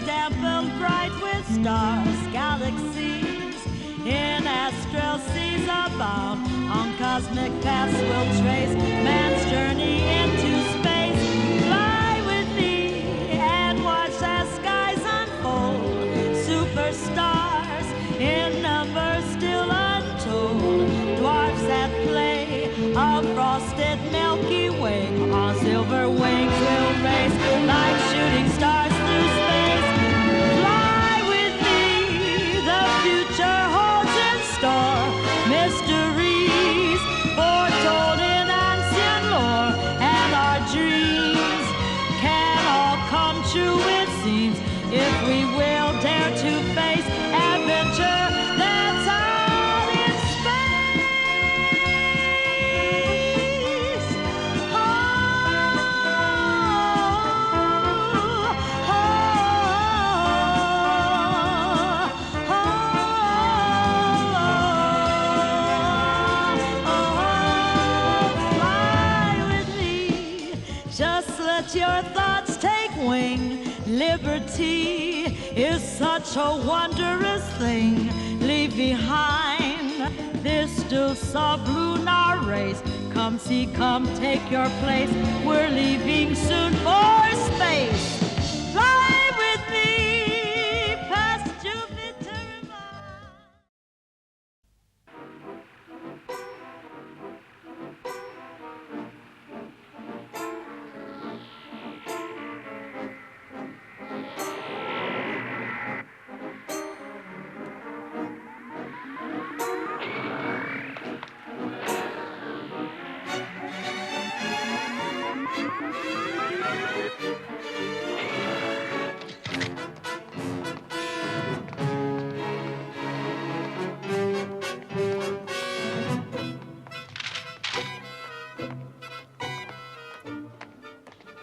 example bright with stars, galaxies in astral seas abound. On cosmic paths we'll trace man's journey into space. Fly with me and watch as skies unfold. Superstars in numbers still untold. Dwarfs at play, a frosted Milky Way. On silver wings we'll race like shooting stars through space. Fly with me, the future holds in store mysteries foretold in ancient lore, and our dreams can all come true, it seems, if we will dare to face adventure that's out in space. Oh, oh, fly with me. Just let your thoughts take wing. Liberty is such a wondrous thing. Leave behind this still sublunar race. Come see, come take your place. We're leaving soon for space. Fly with me past Jupiter and Mars.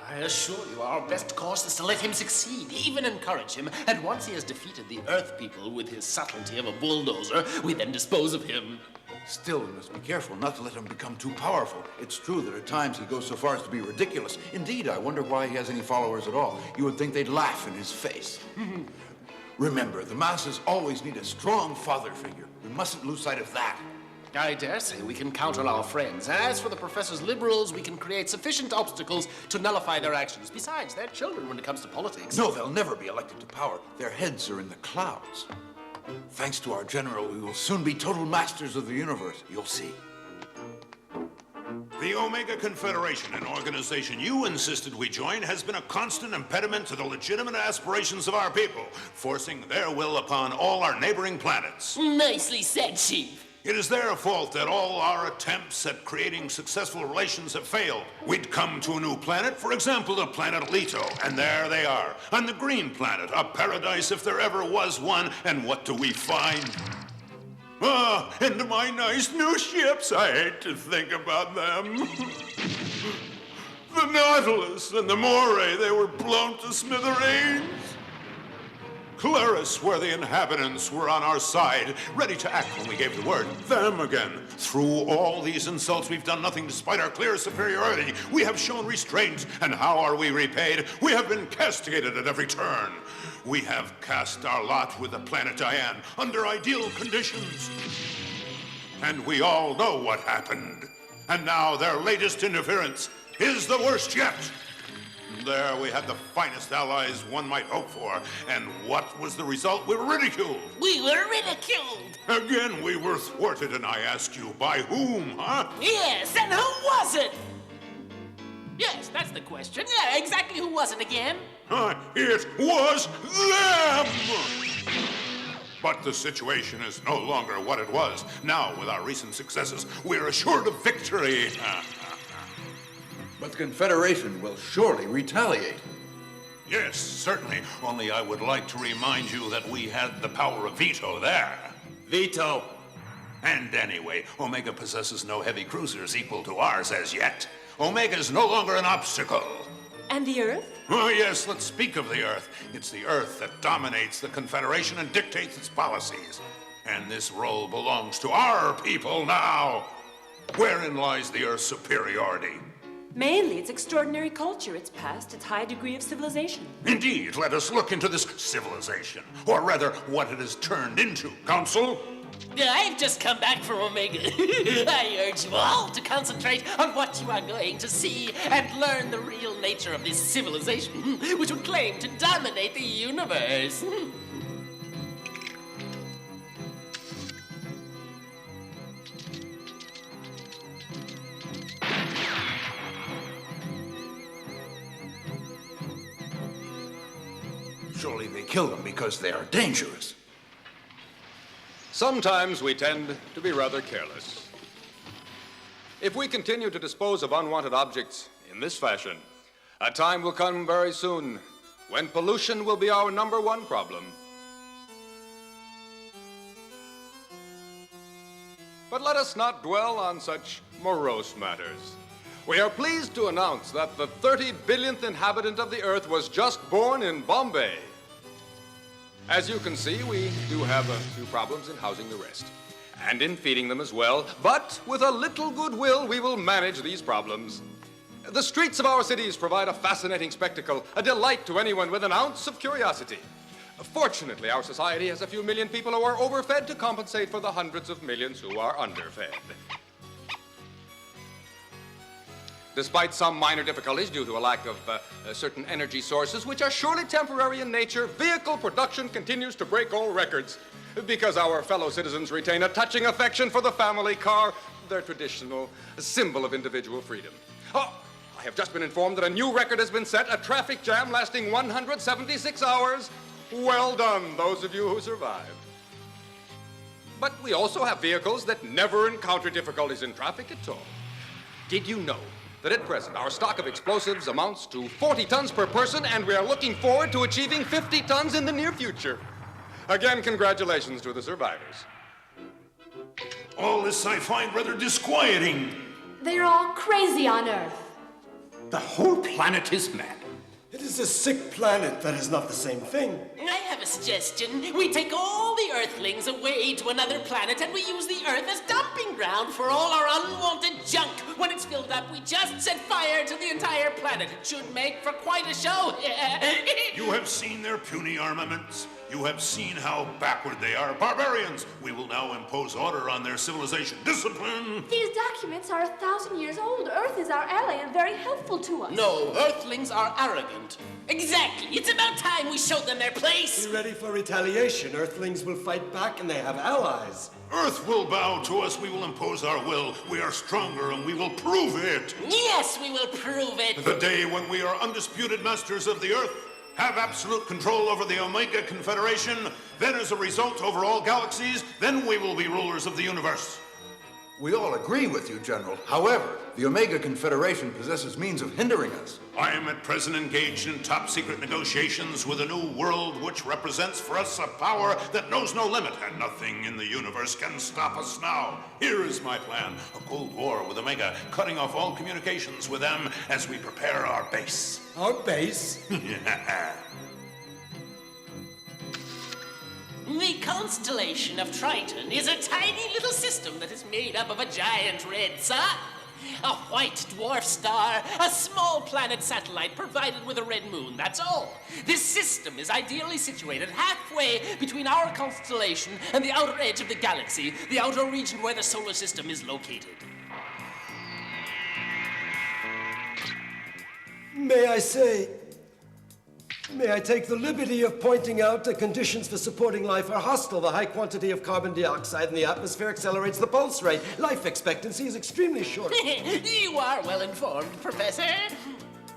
I assure you, our best course is to let him succeed, even encourage him. And once he has defeated the Earth people with his subtlety of a bulldozer, we then dispose of him. Still, we must be careful not to let him become too powerful. It's true that at times he goes so far as to be ridiculous. Indeed, I wonder why he has any followers at all. You would think they'd laugh in his face. Remember, the masses always need a strong father figure. We mustn't lose sight of that. I dare say we can count on our friends. As for the professor's liberals, we can create sufficient obstacles to nullify their actions. Besides, they're children when it comes to politics. No, they'll never be elected to power. Their heads are in the clouds. Thanks to our general, we will soon be total masters of the universe. You'll see. The Omega Confederation, an organization you insisted we join, has been a constant impediment to the legitimate aspirations of our people, forcing their will upon all our neighboring planets. Nicely said, Chief. It is their fault that all our attempts at creating successful relations have failed. We'd come to a new planet, for example, the planet Leto, and there they are, on the green planet, a paradise if there ever was one, and what do we find? Ah, and my nice new ships, I hate to think about them. The Nautilus and the Moray, they were blown to smithereens. Claris, where the inhabitants were on our side, ready to act when we gave the word. Them again. Through all these insults, we've done nothing despite our clear superiority. We have shown restraint, and how are we repaid? We have been castigated at every turn. We have cast our lot with the planet Diane under ideal conditions. And we all know what happened. And now their latest interference is the worst yet. There we had the finest allies one might hope for. And what was the result? We were ridiculed. We were ridiculed. Again, we were thwarted, and I ask you, by whom, huh? Yes, and who was it? Yes, that's the question. Yeah, exactly who was it again? It was them! But the situation is no longer what it was. Now, with our recent successes, we're assured of victory. But the Confederation will surely retaliate. Yes, certainly. Only I would like to remind you that we had the power of veto there. Veto. And anyway, Omega possesses no heavy cruisers equal to ours as yet. Omega's no longer an obstacle. And the Earth? Oh, yes, let's speak of the Earth. It's the Earth that dominates the Confederation and dictates its policies. And this role belongs to our people now. Wherein lies the Earth's superiority? Mainly its extraordinary culture, its past, its high degree of civilization. Indeed, let us look into this civilization, or rather, what it has turned into. Council? I've just come back from Omega. I urge you all to concentrate on what you are going to see and learn the real nature of this civilization, which would claim to dominate the universe. Surely they kill them because they are dangerous. Sometimes we tend to be rather careless. If we continue to dispose of unwanted objects in this fashion, a time will come very soon when pollution will be our #1 problem. But let us not dwell on such morose matters. We are pleased to announce that the 30 billionth inhabitant of the Earth was just born in Bombay. As you can see, we do have a few problems in housing the rest, and in feeding them as well, but with a little goodwill, we will manage these problems. The streets of our cities provide a fascinating spectacle, a delight to anyone with an ounce of curiosity. Fortunately, our society has a few million people who are overfed to compensate for the hundreds of millions who are underfed. Despite some minor difficulties due to a lack of certain energy sources, which are surely temporary in nature, vehicle production continues to break all records because our fellow citizens retain a touching affection for the family car, their traditional symbol of individual freedom. Oh, I have just been informed that a new record has been set, a traffic jam lasting 176 hours. Well done, those of you who survived. But we also have vehicles that never encounter difficulties in traffic at all. Did you know that at present our stock of explosives amounts to 40 tons per person, and we are looking forward to achieving 50 tons in the near future? Again, congratulations to the survivors. All this I find rather disquieting. They're all crazy on Earth. The whole planet is mad. It is a sick planet. That is not the same thing. I have a suggestion. We take all the Earthlings away to another planet and we use the Earth as dumping ground for all our unwanted junk. When it's filled up, we just set fire to the entire planet. It should make for quite a show. You have seen their puny armaments. You have seen how backward they are. Barbarians! We will now impose order on their civilization. Discipline! These documents are 1,000 years old. Earth is our ally and very helpful to us. No, Earthlings are arrogant. Exactly. It's about time we showed them their place. Be ready for retaliation. Earthlings will fight back and they have allies. Earth will bow to us. We will impose our will. We are stronger and we will prove it. Yes, we will prove it. The day when we are undisputed masters of the Earth, have absolute control over the Omega Confederation, then as a result over all galaxies, then we will be rulers of the universe. We all agree with you, General. However, the Omega Confederation possesses means of hindering us. I am at present engaged in top-secret negotiations with a new world which represents for us a power that knows no limit, and nothing in the universe can stop us now. Here is my plan. A Cold War with Omega, cutting off all communications with them as we prepare our base. Our base? The constellation of Triton is a tiny little system that is made up of a giant red sun, a white dwarf star, a small planet satellite provided with a red moon, that's all. This system is ideally situated halfway between our constellation and the outer edge of the galaxy, the outer region where the solar system is located. May I take the liberty of pointing out that conditions for supporting life are hostile. The high quantity of carbon dioxide in the atmosphere accelerates the pulse rate. Life expectancy is extremely short. You are well informed, Professor.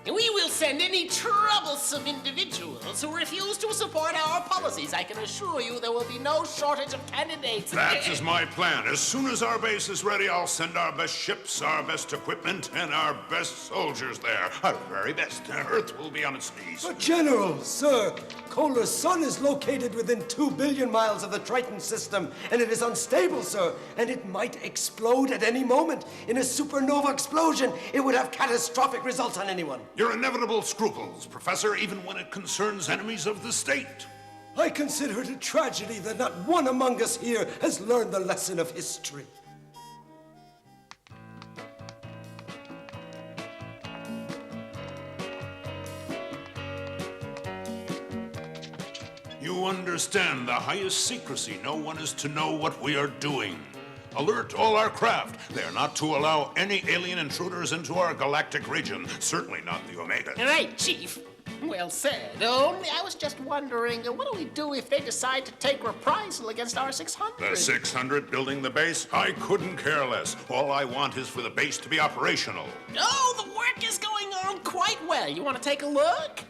We will send any troublesome individuals who refuse to support our policies. I can assure you there will be no shortage of candidates. That is my plan. As soon as our base is ready, I'll send our best ships, our best equipment, and our best soldiers there. Our very best. Earth will be on its knees. But General, sir, Kohler's sun is located within 2 billion miles of the Triton system, and it is unstable, sir, and it might explode at any moment. In a supernova explosion, it would have catastrophic results on anyone. Your inevitable scruples, Professor, even when it concerns enemies of the state. I consider it a tragedy that not one among us here has learned the lesson of history. You understand the highest secrecy. No one is to know what we are doing. Alert all our craft. They are not to allow any alien intruders into our galactic region. Certainly not the Omega. Right, Chief. Well said. Only I was just wondering, what do we do if they decide to take reprisal against our 600? The 600 building the base? I couldn't care less. All I want is for the base to be operational. Oh, the work is going on quite well. You want to take a look?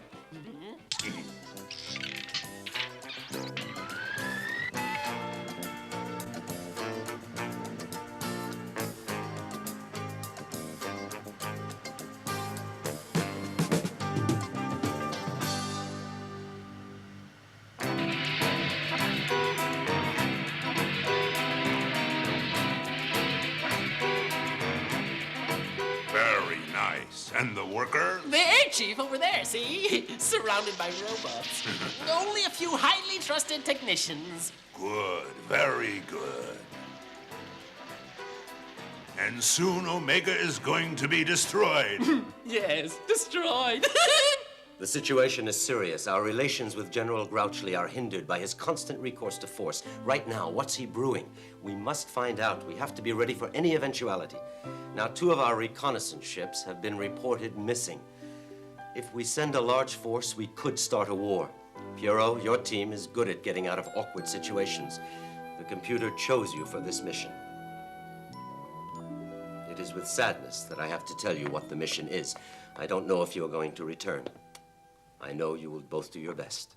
Very nice. And the worker? There, Chief, over there, see? Surrounded by robots. Only a few highly trusted technicians. Good, very good. And soon Omega is going to be destroyed. Yes, destroyed. The situation is serious. Our relations with General Grouchly are hindered by his constant recourse to force. Right now, what's he brewing? We must find out. We have to be ready for any eventuality. Now, 2 of our reconnaissance ships have been reported missing. If we send a large force, we could start a war. Piero, your team is good at getting out of awkward situations. The computer chose you for this mission. It is with sadness that I have to tell you what the mission is. I don't know if you are going to return. I know you will both do your best.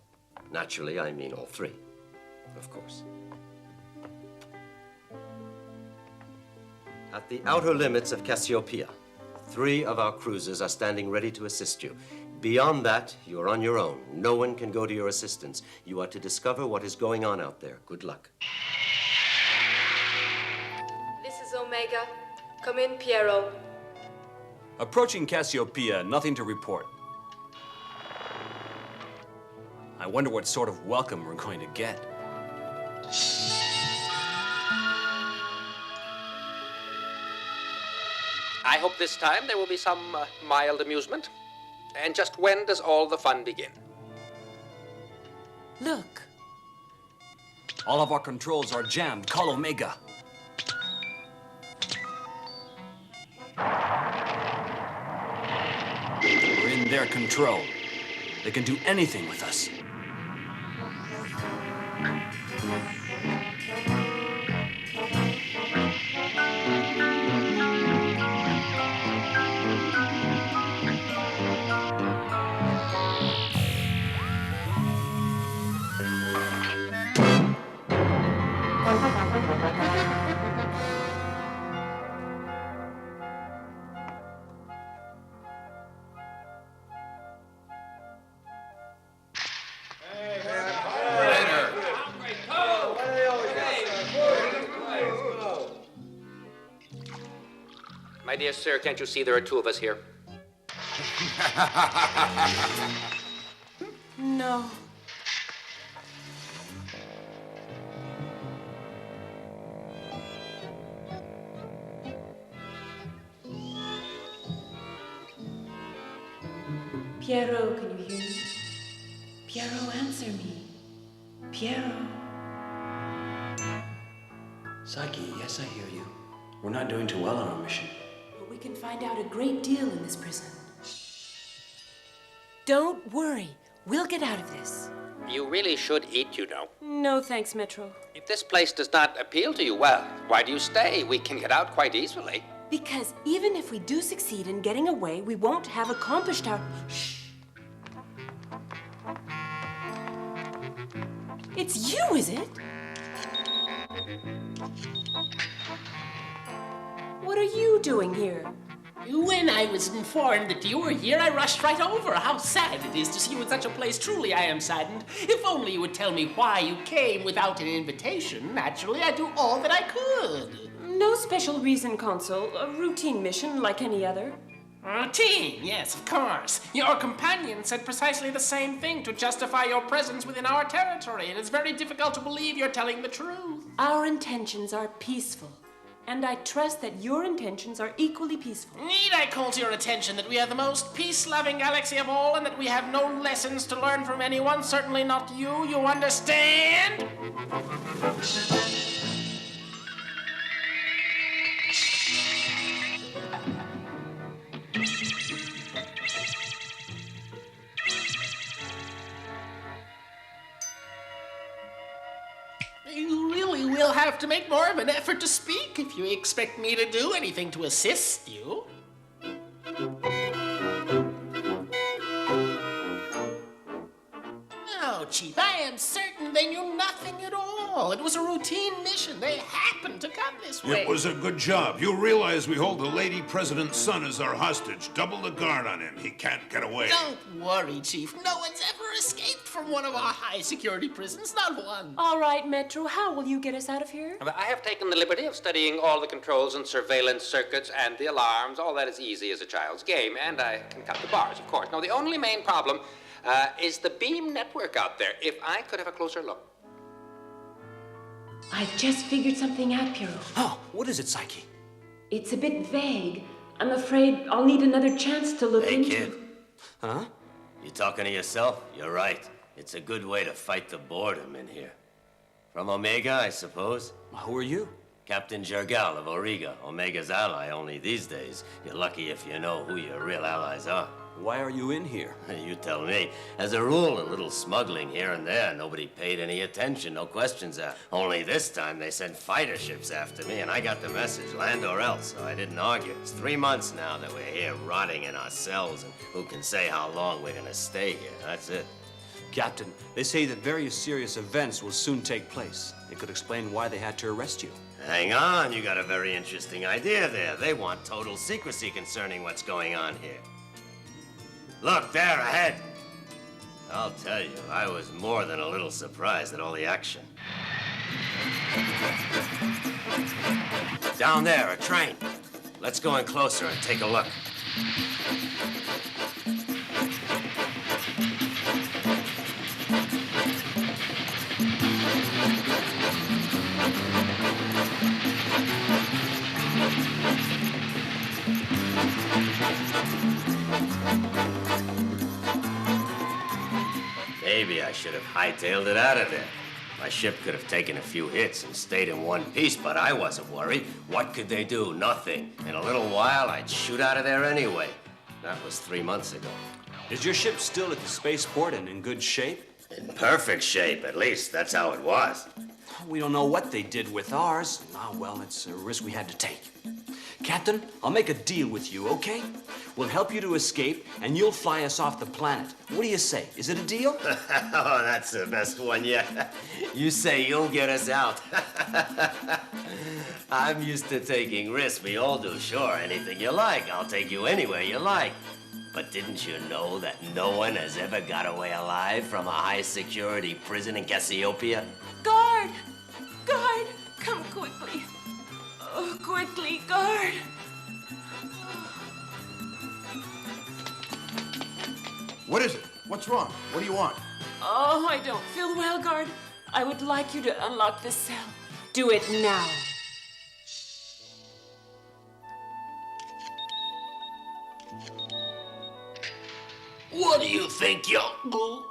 Naturally, I mean all 3, of course. At the outer limits of Cassiopia, 3 of our cruisers are standing ready to assist you. Beyond that, you are on your own. No one can go to your assistance. You are to discover what is going on out there. Good luck. This is Omega. Come in, Piero. Approaching Cassiopia, nothing to report. I wonder what sort of welcome we're going to get. I hope this time there will be some mild amusement. And just when does all the fun begin? Look. All of our controls are jammed. Call Omega. We're in their control. They can do anything with us. My dear sir, can't you see there are 2 of us here? No. Piero, can you hear me? Piero, answer me. Piero. Psyche, yes, I hear you. We're not doing too well on our mission. But we can find out a great deal in this prison. Don't worry. We'll get out of this. You really should eat, you know. No, thanks, Metro. If this place does not appeal to you, well, why do you stay? We can get out quite easily. Because even if we do succeed in getting away, we won't have accomplished our... Shh. It's you, is it? What are you doing here? When I was informed that you were here, I rushed right over. How sad it is to see you in such a place. Truly, I am saddened. If only you would tell me why you came without an invitation. Naturally, I'd do all that I could. No special reason, Consul. A routine mission like any other. Routine, yes, of course. Your companion said precisely the same thing to justify your presence within our territory. It is very difficult to believe you're telling the truth. Our intentions are peaceful. And I trust that your intentions are equally peaceful. Need I call to your attention that we are the most peace-loving galaxy of all, and that we have no lessons to learn from anyone, certainly not you, you understand? You really will have to make more of an effort to speak if you expect me to do anything to assist you. No, Chief, I am certain they knew nothing at all. It was a routine mission. They happened to come this way. It was a good job. You realize we hold the lady president's son as our hostage. Double the guard on him. He can't get away. Don't worry, Chief. No one's ever escaped from one of our high-security prisons. Not one. All right, Metro, how will you get us out of here? I have taken the liberty of studying all the controls and surveillance circuits and the alarms. All that is easy as a child's game, and I can cut the bars, of course. Now, the only main problem is the beam network out there. If I could have a closer look. I've just figured something out, Piero. Oh, what is it, Psyche? It's a bit vague. I'm afraid I'll need another chance to look into. Hey, kid. Huh? You talking to yourself? You're right. It's a good way to fight the boredom in here. From Omega, I suppose? Who are you? Captain Jergal of Auriga, Omega's ally only these days. You're lucky if you know who your real allies are. Why are you in here? You tell me. As a rule, a little smuggling here and there. Nobody paid any attention, no questions asked. Only this time they sent fighter ships after me, and I got the message, land or else, so I didn't argue. It's 3 months now that we're here rotting in our cells, and who can say how long we're gonna stay here? That's it. Captain, they say that various serious events will soon take place. It could explain why they had to arrest you. Hang on, you got a very interesting idea there. They want total secrecy concerning what's going on here. Look, there, ahead. I'll tell you, I was more than a little surprised at all the action. Down there, a train. Let's go in closer and take a look. Maybe I should have hightailed it out of there. My ship could have taken a few hits and stayed in one piece, but I wasn't worried. What could they do? Nothing. In a little while, I'd shoot out of there anyway. That was 3 months ago. Is your ship still at the spaceport and in good shape? In perfect shape, at least. That's how it was. We don't know what they did with ours. Ah, well, it's a risk we had to take. Captain, I'll make a deal with you, okay? We'll help you to escape, and you'll fly us off the planet. What do you say? Is it a deal? Oh, that's the best one yet. You say you'll get us out. I'm used to taking risks. We all do, sure. Anything you like. I'll take you anywhere you like. But didn't you know that no one has ever got away alive from a high-security prison in Cassiopia? Guard! Guard! Come quickly. Oh, quickly, guard! What is it? What's wrong? What do you want? Oh, I don't feel well, guard. I would like you to unlock the cell. Do it now. What do you think, young bull?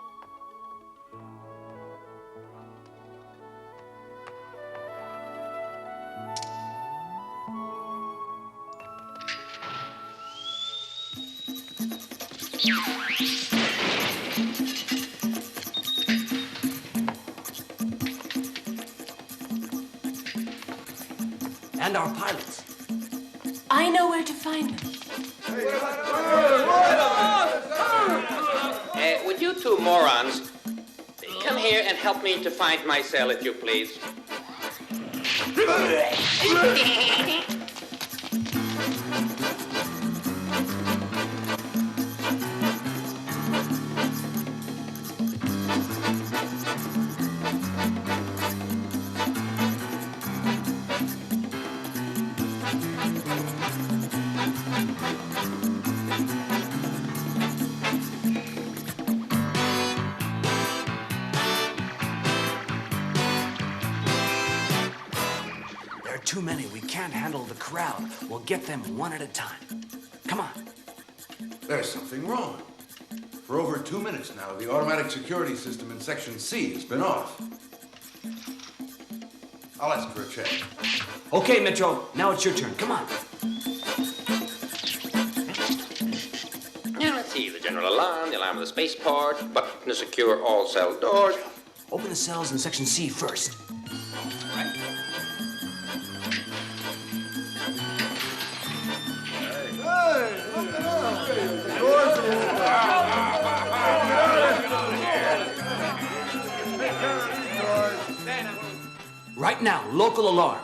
And our pilots. I know where to find them. Would you two morons come here and help me to find my cell, if you please? too many. We can't handle the crowd. We'll get them one at a time. Come on. There's something wrong. For over 2 minutes now, the automatic security system in Section C has been off. I'll ask for a check. Okay, Metro. Now it's your turn. Come on. Now, let's see. The general alarm, the alarm of the spaceport, button to secure all cell doors. Open the cells in Section C first. Right now, local alarm.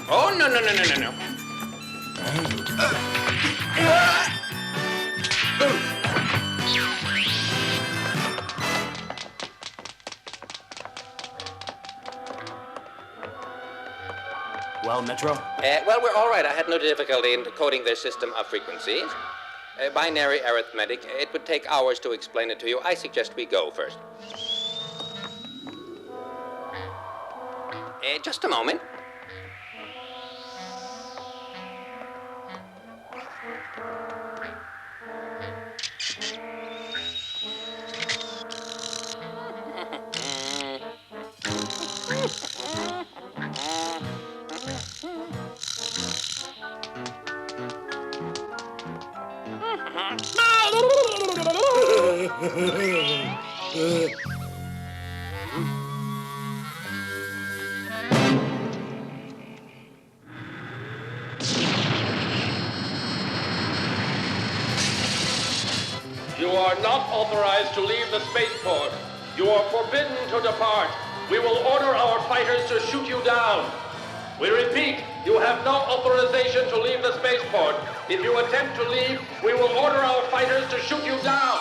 Oh, no, no, no, no, no, no. Well, Metro? Well, we're all right. I had no difficulty in decoding their system of frequencies. Binary arithmetic. It would take hours to explain it to you. I suggest we go first. Just a moment. You are not authorized to leave the spaceport. You are forbidden to depart. We will order our fighters to shoot you down. We repeat, you have no authorization to leave the spaceport. If you attempt to leave, we will order our fighters to shoot you down.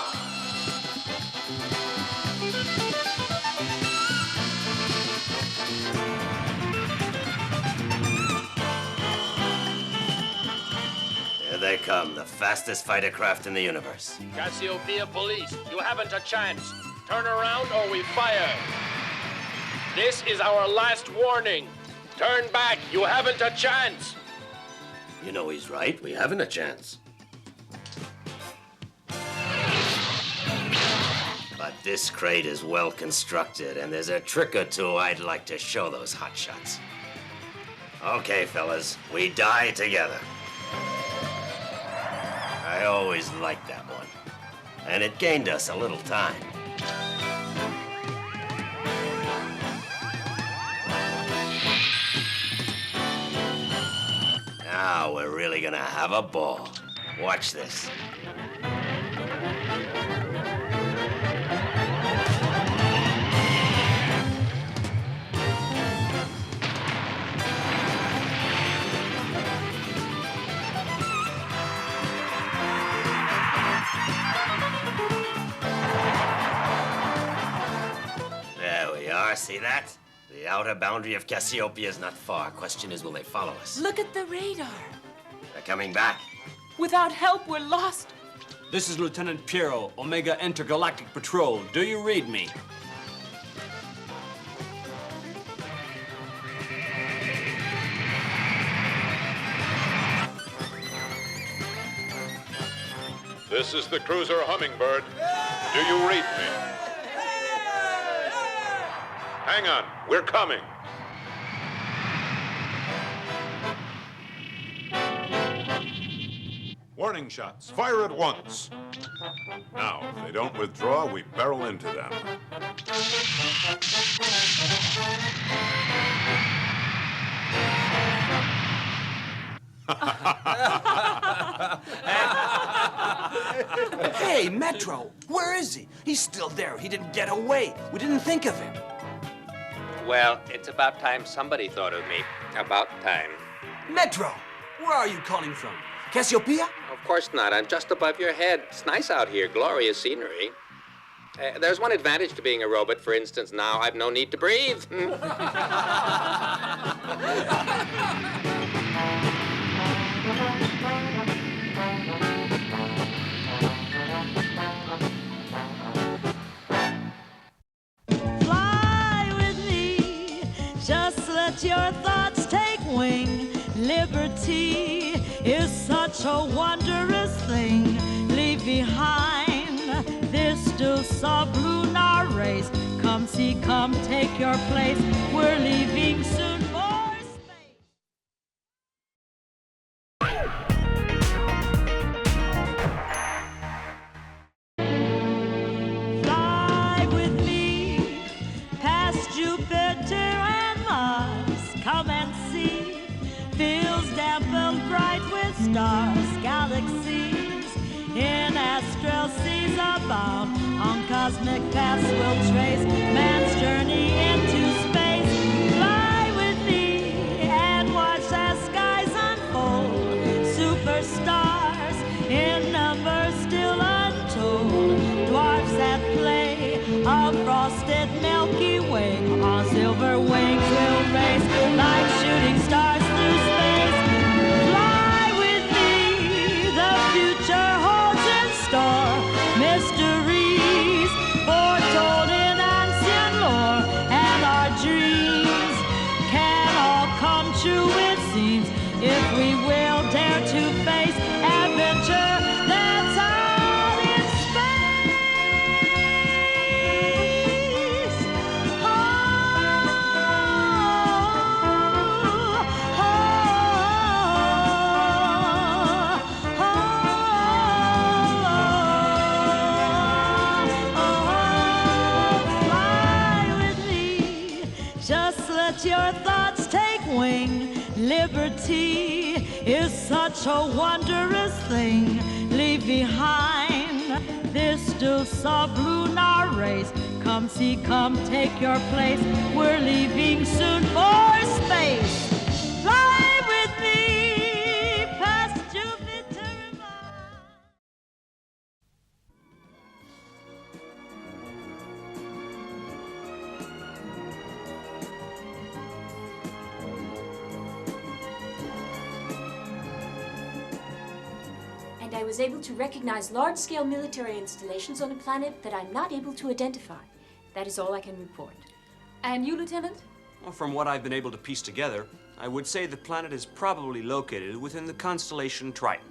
Here they come, the fastest fighter craft in the universe. Cassiopia police, you haven't a chance. Turn around or we fire. This is our last warning. Turn back, you haven't a chance. You know he's right, we haven't a chance. But this crate is well constructed, and there's a trick or two I'd like to show those hotshots. Okay, fellas, we die together. I always liked that one, and it gained us a little time. Now we're really gonna have a ball. Watch this. There we are, see that? The outer boundary of Cassiopia is not far. Question is, will they follow us? Look at the radar. They're coming back. Without help, we're lost. This is Lieutenant Piero, Omega Intergalactic Patrol. Do you read me? This is the cruiser Hummingbird. Do you read me? Hang on, we're coming. Warning shots, fire at once. Now, if they don't withdraw, we barrel into them. Hey, Metro, where is he? He's still there. He didn't get away. We didn't think of him. Well, it's about time somebody thought of me. About time. Metro, where are you calling from? Cassiopia? Of course not. I'm just above your head. It's nice out here. Glorious scenery. There's one advantage to being a robot. For instance, now I've no need to breathe. Fly with me, just let your thoughts take wing. Liberty is such a wondrous thing. Leave behind this still sublunar race. Come see, come take your place. We're leaving soon for space. Fly with me past Jupiter and Mars. Come and see fields dampened bright with stars, galaxies in astral seas abound. On cosmic paths we'll trace man's journey into space. Fly with me and watch as skies unfold. Superstars in numbers still untold. Dwarfs at play, a frosted Milky Way. On silver wings we'll race like shooting stars through space. Fly with me, the future holds in store mysteries foretold in ancient lore, and our dreams can all come true, it seems, if we will dare to face adventure that's out in space. Oh, oh, fly with me, just let your thoughts take wing. Liberty is such a wondrous thing. Leave behind this still sublunar race. Come see, come take your place. We're leaving soon for space. Fly with me past Jupiter and Mars. And I was able to recognize large-scale military installations on a planet that I'm not able to identify. That is all I can report. And you, Lieutenant? Well, from what I've been able to piece together, I would say the planet is probably located within the constellation Triton.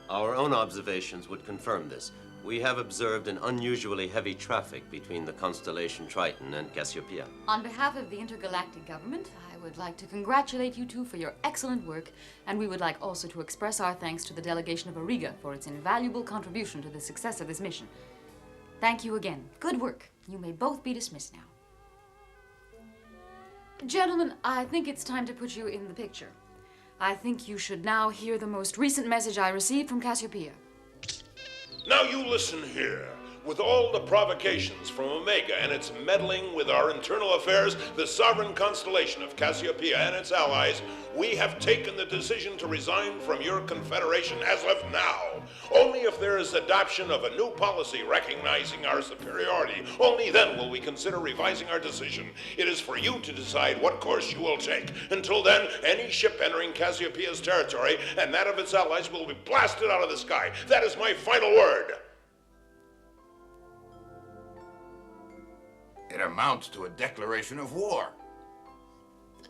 Our own observations would confirm this. We have observed an unusually heavy traffic between the constellation Triton and Cassiopia. On behalf of the intergalactic government, I would like to congratulate you two for your excellent work, and we would like also to express our thanks to the delegation of Auriga for its invaluable contribution to the success of this mission. Thank you again. Good work. You may both be dismissed now. Gentlemen, I think it's time to put you in the picture. I think you should now hear the most recent message I received from Cassiopia. Now you listen here. With all the provocations from Omega and its meddling with our internal affairs, the sovereign constellation of Cassiopia and its allies, we have taken the decision to resign from your confederation as of now. Only if there is adoption of a new policy recognizing our superiority, only then will we consider revising our decision. It is for you to decide what course you will take. Until then, any ship entering Cassiopeia's territory and that of its allies will be blasted out of the sky. That is my final word. It amounts to a declaration of war.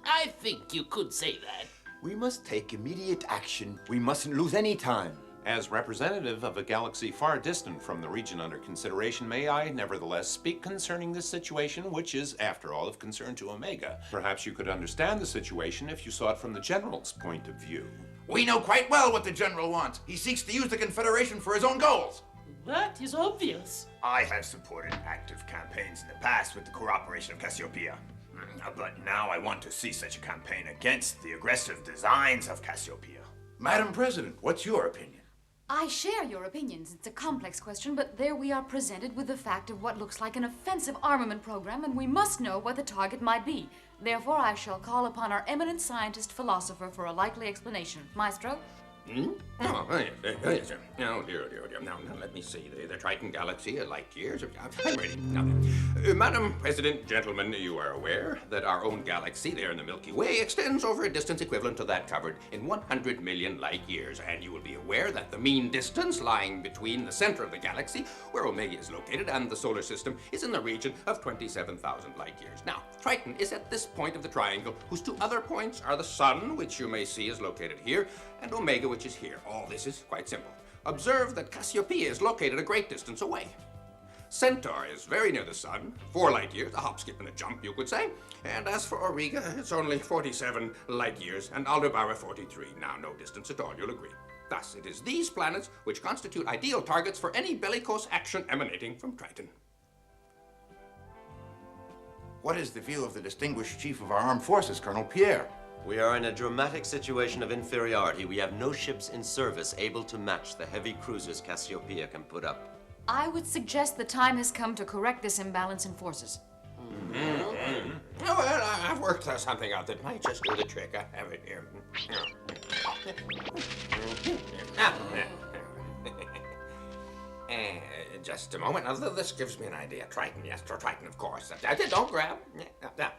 I think you could say that. We must take immediate action. We mustn't lose any time. As representative of a galaxy far distant from the region under consideration, may I nevertheless speak concerning this situation, which is, after all, of concern to Omega. Perhaps you could understand the situation if you saw it from the General's point of view. We know quite well what the General wants. He seeks to use the Confederation for his own goals. That is obvious. I have supported active campaigns in the past with the cooperation of Cassiopia. But now I want to see such a campaign against the aggressive designs of Cassiopia. Madam President, what's your opinion? I share your opinions. It's a complex question, but there we are presented with the fact of what looks like an offensive armament program, and we must know what the target might be. Therefore, I shall call upon our eminent scientist philosopher for a likely explanation. Maestro? Hmm? Oh, yes, sir. Oh, dear. Now, let me see. The Triton galaxy, light years. I'm ready. Now, Madam President, gentlemen, you are aware that our own galaxy there in the Milky Way extends over a distance equivalent to that covered in 100 million light years. And you will be aware that the mean distance lying between the center of the galaxy, where Omega is located, and the solar system is in the region of 27,000 light years. Now, Triton is at this point of the triangle, whose two other points are the Sun, which you may see is located here, and Omega, which is here. All this is quite simple. Observe that Cassiopia is located a great distance away. Centaur is very near the Sun, 4 light years, a hop, skip, and a jump, you could say. And as for Auriga, it's only 47 light years, and Aldebaran 43. Now, no distance at all, you'll agree. Thus, it is these planets which constitute ideal targets for any bellicose action emanating from Triton. What is the view of the distinguished chief of our armed forces, Colonel Pierre? We are in a dramatic situation of inferiority. We have no ships in service able to match the heavy cruisers Cassiopia can put up. I would suggest the time has come to correct this imbalance in forces. Oh, well, I've worked something out that might just do the trick. I have it here. Just a moment. Now, this gives me an idea. Triton, yes, Triton, of course. Don't grab. Now,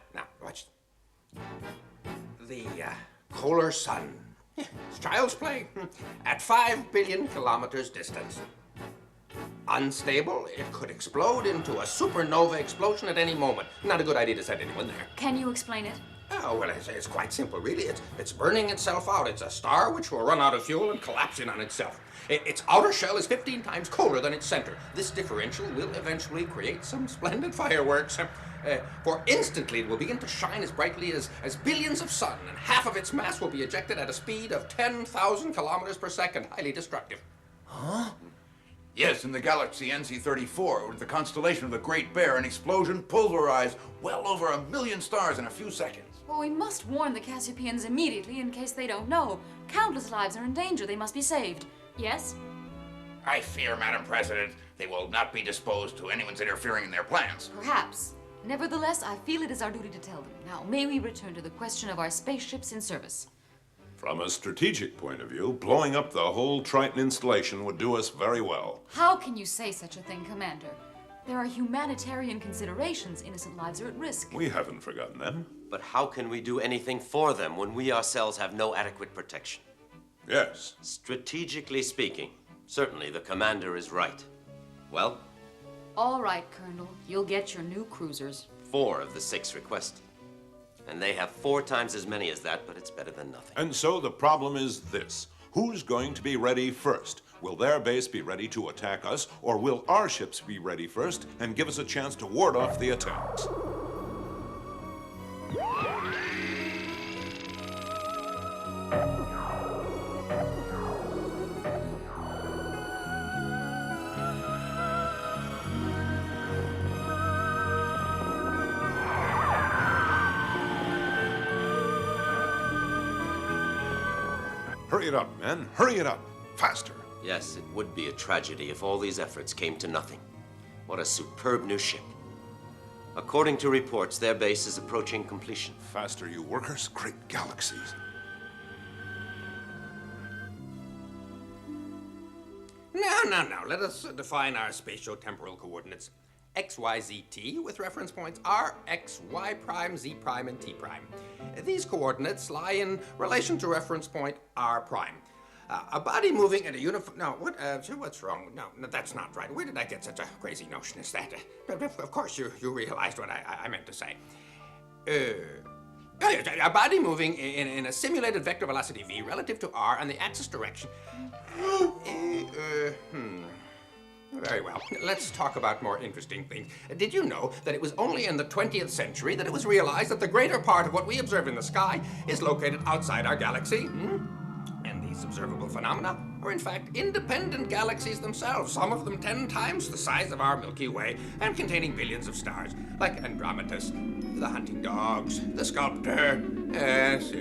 watch. The polar sun. It's child's play. At 5 billion kilometers distance. Unstable, it could explode into a supernova explosion at any moment. Not a good idea to send anyone there. Can you explain it? Oh, well, it's quite simple, really. It's burning itself out. It's a star which will run out of fuel and collapse in on itself. Its outer shell is 15 times colder than its center. This differential will eventually create some splendid fireworks. For instantly it will begin to shine as brightly as billions of sun, and half of its mass will be ejected at a speed of 10,000 kilometers per second. Highly destructive. Huh? Yes, in the galaxy NC-34, with the constellation of the Great Bear, an explosion pulverized well over 1 million stars in a few seconds. Well, we must warn the Cassiopeians immediately in case they don't know. Countless lives are in danger. They must be saved. Yes? I fear, Madam President, they will not be disposed to anyone's interfering in their plans. Perhaps. Nevertheless, I feel it is our duty to tell them. Now, may we return to the question of our spaceships in service? From a strategic point of view, blowing up the whole Triton installation would do us very well. How can you say such a thing, Commander? There are humanitarian considerations. Innocent lives are at risk. We haven't forgotten them. But how can we do anything for them when we ourselves have no adequate protection? Yes. Strategically speaking, certainly the commander is right. Well? All right, Colonel. You'll get your new cruisers. 4 of the 6 requested. And they have 4 times as many as that, but it's better than nothing. And so the problem is this. Who's going to be ready first? Will their base be ready to attack us, or will our ships be ready first and give us a chance to ward off the attacks? Hurry it up, men. Hurry it up. Faster. Yes, it would be a tragedy if all these efforts came to nothing. What a superb new ship. According to reports, their base is approaching completion. Faster, you workers. Great galaxies. Now. Let us define our spatio-temporal coordinates. X, Y, Z, T, with reference points R, X, Y prime, Z prime, and T prime. These coordinates lie in relation to reference point R prime. A body moving at a uniform... No, what's wrong? No, that's not right. Where did I get such a crazy notion as that? Of course, you realized what I meant to say. A body moving in a simulated vector velocity v relative to r and the axis direction. Very well. Let's talk about more interesting things. Did you know that it was only in the 20th century that it was realized that the greater part of what we observe in the sky is located outside our galaxy? And these observable phenomena are in fact independent galaxies themselves, some of them 10 times the size of our Milky Way and containing billions of stars, like Andromedas, the hunting dogs, the sculptor. Yes.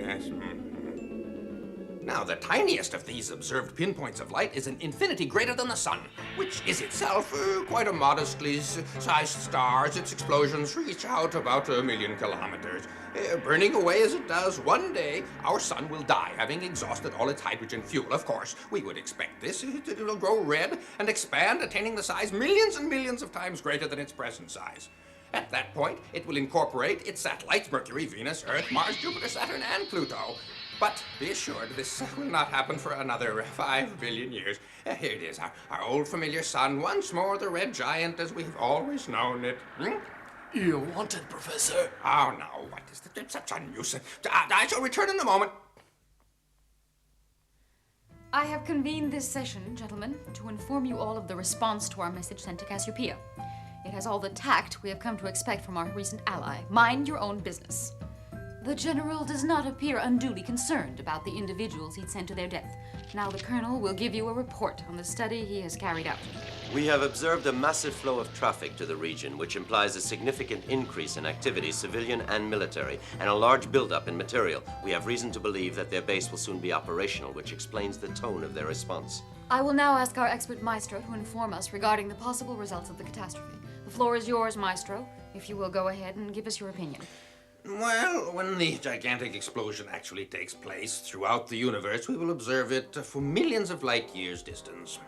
Now, the tiniest of these observed pinpoints of light is an infinity greater than the sun, which is itself quite a modestly sized star as its explosions reach out about 1 million kilometers. Burning away as it does, one day our sun will die, having exhausted all its hydrogen fuel. Of course, we would expect this. It will grow red and expand, attaining the size millions and millions of times greater than its present size. At that point, it will incorporate its satellites, Mercury, Venus, Earth, Mars, Jupiter, Saturn, and Pluto. But be assured, this will not happen for another 5 billion years. Here it is, our old familiar sun, once more the red giant as we've always known it. You're wanted, Professor. Oh, no, what is this? It's such a nuisance. I shall return in a moment. I have convened this session, gentlemen, to inform you all of the response to our message sent to Cassiopia. It has all the tact we have come to expect from our recent ally. Mind your own business. The General does not appear unduly concerned about the individuals he'd sent to their death. Now the Colonel will give you a report on the study he has carried out. We have observed a massive flow of traffic to the region, which implies a significant increase in activity, civilian and military, and a large buildup in material. We have reason to believe that their base will soon be operational, which explains the tone of their response. I will now ask our expert Maestro to inform us regarding the possible results of the catastrophe. The floor is yours, Maestro, if you will go ahead and give us your opinion. Well, when the gigantic explosion actually takes place throughout the universe, we will observe it for millions of light years distance.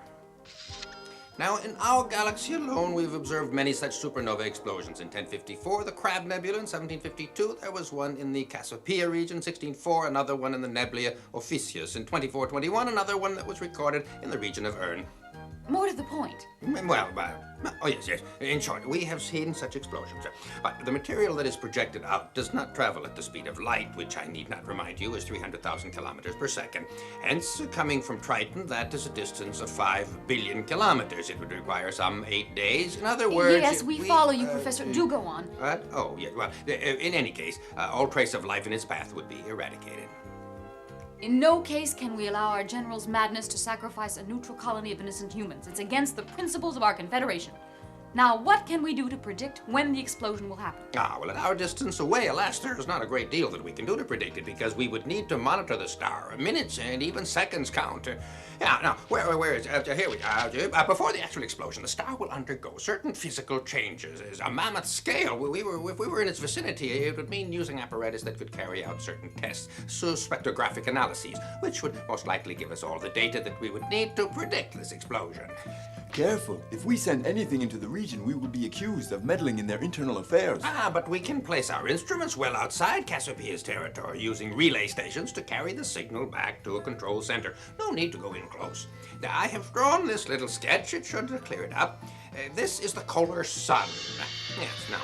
Now, in our galaxy alone, we've observed many such supernova explosions. In 1054, the Crab Nebula. In 1752, there was one in the Cassiopia region. 1604, another one in the Nebula Ophiuchus. In 2421, another one that was recorded in the region of Urn. More to the point. Well, oh yes. In short, we have seen such explosions. But the material that is projected out does not travel at the speed of light, which I need not remind you is 300,000 kilometers per second. Hence, coming from Triton, that is a distance of 5 billion kilometers. It would require some 8 days. In other words... Yes, we follow you, Professor. Do go on. What? Oh, yeah. Well, in any case, all trace of life in its path would be eradicated. In no case can we allow our General's madness to sacrifice a neutral colony of innocent humans. It's against the principles of our Confederation. Now, what can we do to predict when the explosion will happen? Well, at our distance away, alas, there is not a great deal that we can do to predict it, because we would need to monitor the star. Minutes and even seconds count. Now, where is it? Here we are. Before the actual explosion, the star will undergo certain physical changes. As a mammoth scale, if we were in its vicinity, it would mean using apparatus that could carry out certain tests, so spectrographic analyses, which would most likely give us all the data that we would need to predict this explosion. Careful. If we send anything into the region, we will be accused of meddling in their internal affairs. But we can place our instruments well outside Cassiopia's territory, using relay stations to carry the signal back to a control center. No need to go in close. Now, I have drawn this little sketch. It should clear it up. This is the Polar Sun. Yes, now,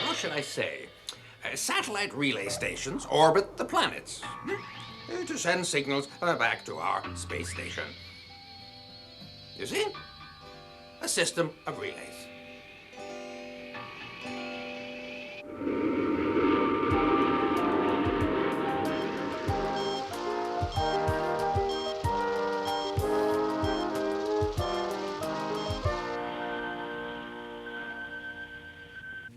how should I say? Satellite relay stations orbit the planets to send signals back to our space station. You see? A system of relays.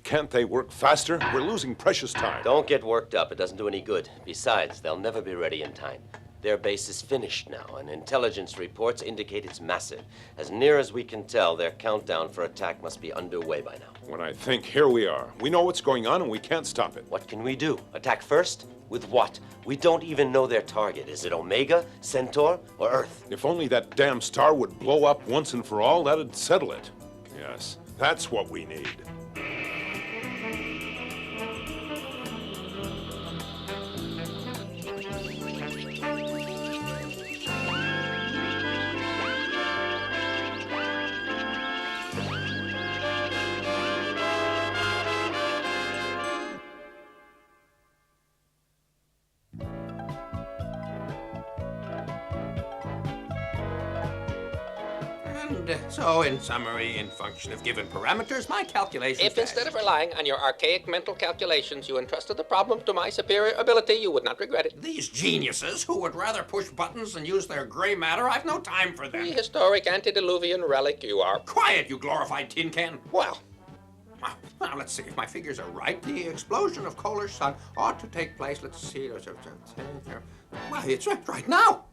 Can't they work faster? We're losing precious time. Don't get worked up. It doesn't do any good. Besides, they'll never be ready in time. Their base is finished now, and intelligence reports indicate it's massive. As near as we can tell, their countdown for attack must be underway by now. When I think, here we are. We know what's going on, and we can't stop it. What can we do? Attack first? With what? We don't even know their target. Is it Omega, Centaur, or Earth? If only that damn star would blow up once and for all, that'd settle it. Yes, that's what we need. So, in summary, in function of given parameters, my calculations... If instead of relying on your archaic mental calculations, you entrusted the problem to my superior ability, you would not regret it. These geniuses who would rather push buttons than use their gray matter, I've no time for them. The historic antediluvian relic you are. Quiet, you glorified tin can. Well, Now, let's see if my figures are right. The explosion of Kohler's sun ought to take place, let's see. Well, it's right now.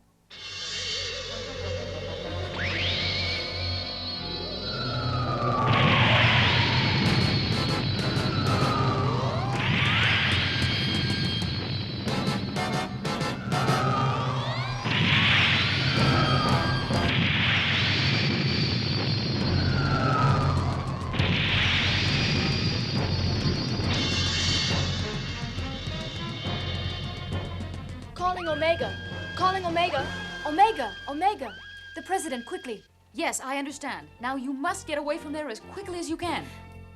Calling Omega. Calling Omega. Omega. Omega. The President, quickly. Yes, I understand. Now you must get away from there as quickly as you can.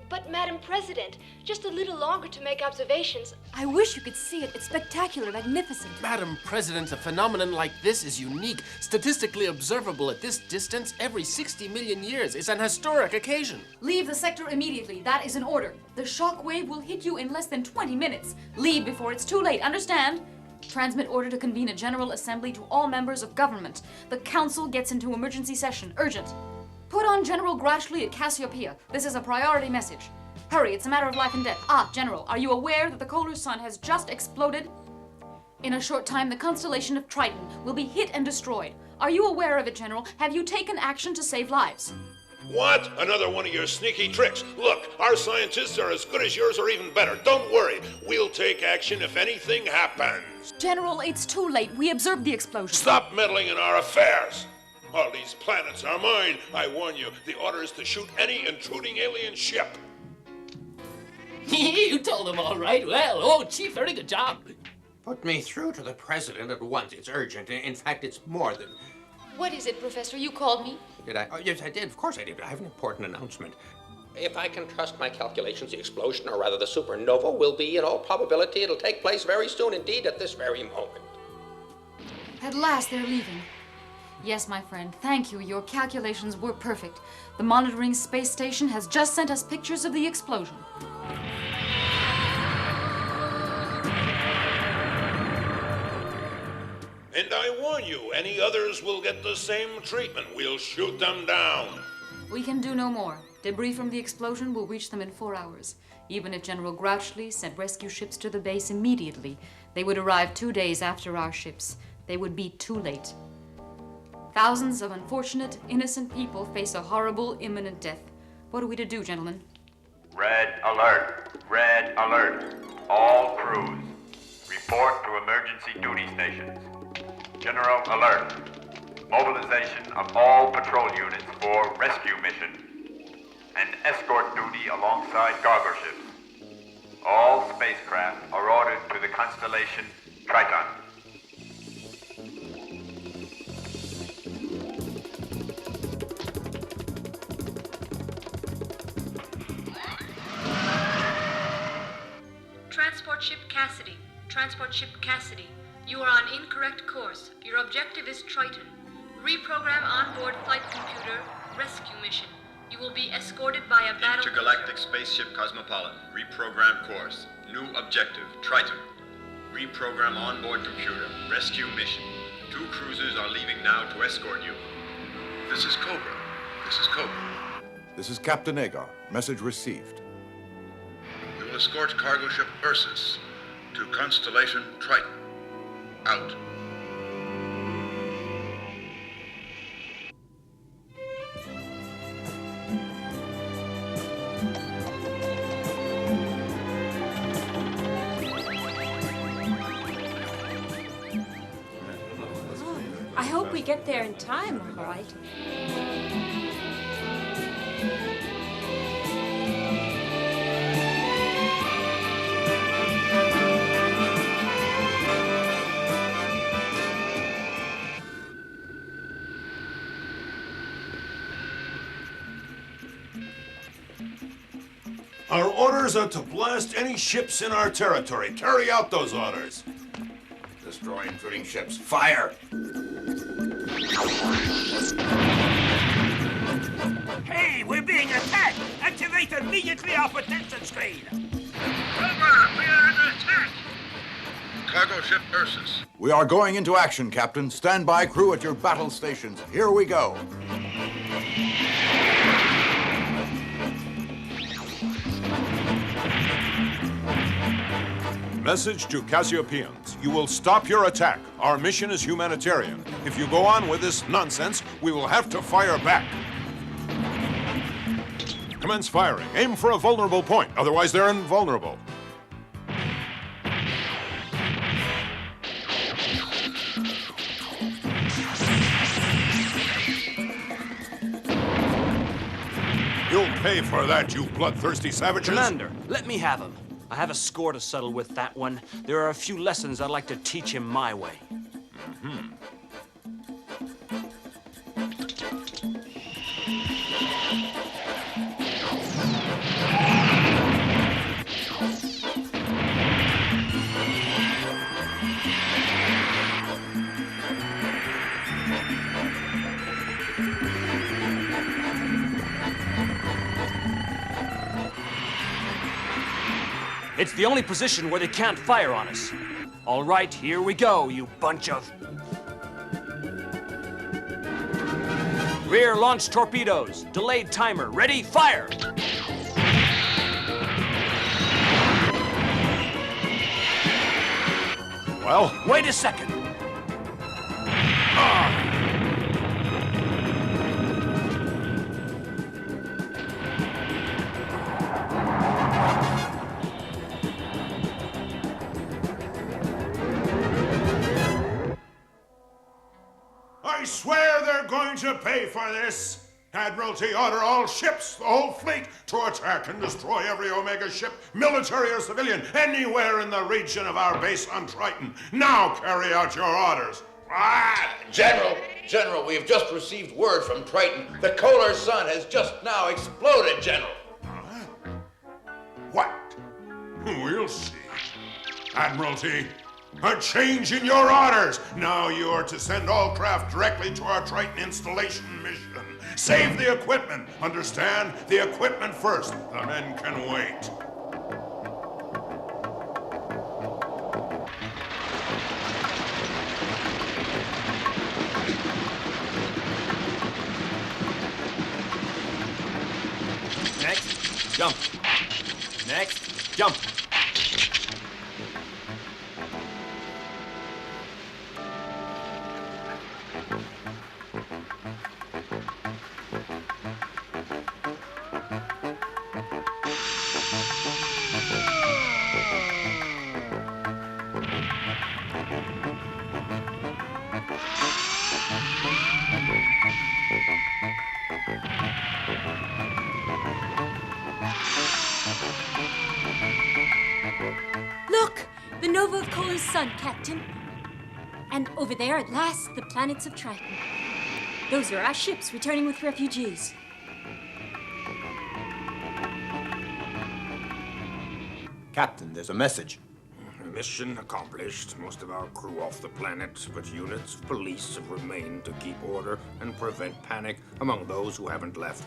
But, Madam President, just a little longer to make observations. I wish you could see it. It's spectacular, magnificent. Madam President, a phenomenon like this is unique, statistically observable at this distance every 60 million years. It's an historic occasion. Leave the sector immediately. That is an order. The shock wave will hit you in less than 20 minutes. Leave before it's too late, understand? Transmit order to convene a General Assembly to all members of government. The Council gets into emergency session. Urgent. Put on General Grouchly at Cassiopia. This is a priority message. Hurry, it's a matter of life and death. Ah, General, are you aware that the Kohler sun has just exploded? In a short time, the constellation of Triton will be hit and destroyed. Are you aware of it, General? Have you taken action to save lives? What? Another one of your sneaky tricks. Look, our scientists are as good as yours or even better. Don't worry. We'll take action if anything happens. General, it's too late. We observed the explosion. Stop meddling in our affairs. All these planets are mine. I warn you, the order is to shoot any intruding alien ship. You told them all right. Well, oh, Chief, very good job. Put me through to the President at once. It's urgent. In fact, it's more than... What is it, Professor? You called me? Did I? Oh, yes, I did. Of course I did. I have an important announcement. If I can trust my calculations, the explosion, or rather the supernova, will be, in all probability, it'll take place very soon indeed, at this very moment. At last, they're leaving. Yes, my friend, thank you. Your calculations were perfect. The monitoring space station has just sent us pictures of the explosion. And I warn you, any others will get the same treatment. We'll shoot them down. We can do no more. Debris from the explosion will reach them in 4 hours. Even if General Grouchly sent rescue ships to the base immediately, they would arrive 2 days after our ships. They would be too late. Thousands of unfortunate, innocent people face a horrible, imminent death. What are we to do, gentlemen? Red alert! Red alert! All crews, report to emergency duty stations. General alert! Mobilization of all patrol units for rescue mission and escort duty alongside cargo ships. All spacecraft are ordered to the constellation Triton. Transport ship Cassidy. Transport ship Cassidy. You are on incorrect course. Your objective is Triton. Reprogram onboard flight computer. Rescue mission. You will be escorted by a battle... Intergalactic spaceship Cosmopolitan. Reprogram course. New objective, Triton. Reprogram onboard computer. Rescue mission. 2 cruisers are leaving now to escort you. This is Cobra. This is Cobra. This is Captain Agar. Message received. We will escort cargo ship Ursus to Constellation Triton. Out. I hope we get there in time, all right. Our orders are to blast any ships in our territory. Carry out those orders. Destroy intruding ships. Fire! Hey, we're being attacked! Activate immediately our protection screen! Cobra, we are under attack! Cargo ship Ursus. We are going into action, Captain. Stand by, crew, at your battle stations. Here we go. Message to Cassiopeians. You will stop your attack. Our mission is humanitarian. If you go on with this nonsense, we will have to fire back. Commence firing. Aim for a vulnerable point, otherwise they're invulnerable. You'll pay for that, you bloodthirsty savages. Commander, let me have him. I have a score to settle with that one. There are a few lessons I'd like to teach him my way. It's the only position where they can't fire on us. All right, here we go, you bunch of... Rear launch torpedoes. Delayed timer. Ready, fire! Well? Wait a second. I swear they're going to pay for this. Admiralty order all ships, the whole fleet, to attack and destroy every Omega ship, military or civilian, anywhere in the region of our base on Triton. Now carry out your orders. General, we have just received word from Triton. The Kolar sun has just now exploded, General. What? We'll see. Admiralty, a change in your orders. Now you are to send all craft directly to our Triton installation mission. Save the equipment. Understand? The equipment first. The men can wait. Next, jump. Next, jump. Look! The nova of Kolar's sun, Captain. And over there, at last, the planets of Triton. Those are our ships returning with refugees. Captain, there's a message. Mission accomplished. Most of our crew off the planet, but units of police have remained to keep order and prevent panic among those who haven't left.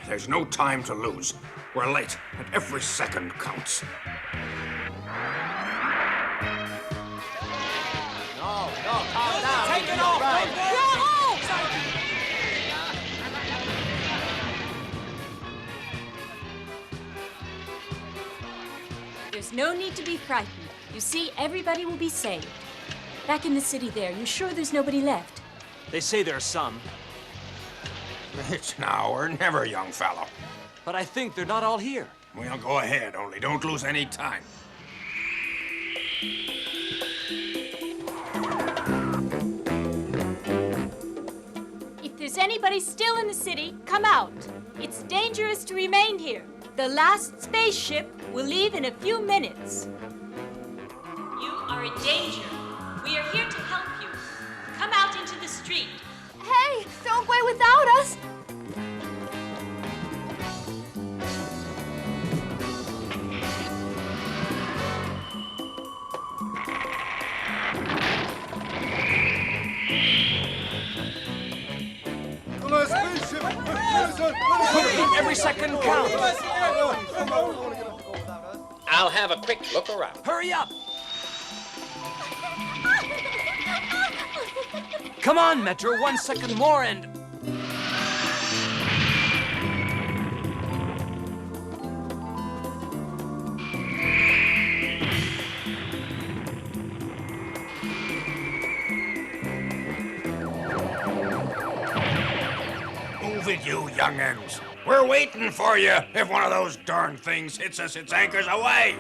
There's no time to lose. We're late, and every second counts. No, calm down. Take it off! Right. There's no need to be frightened. You see, everybody will be saved. Back in the city there, you sure there's nobody left? They say there are some. It's now or never, young fellow. But I think they're not all here. Well, go ahead, only don't lose any time. If there's anybody still in the city, come out. It's dangerous to remain here. The last spaceship will leave in a few minutes. You are in danger. We are here to help you. Come out into the street. Hey, don't wait without us. Every second counts. I'll have a quick look around. Hurry up! Come on, Metro, 1 second more and... young'uns. We're waiting for you if one of those darn things hits us its anchors away.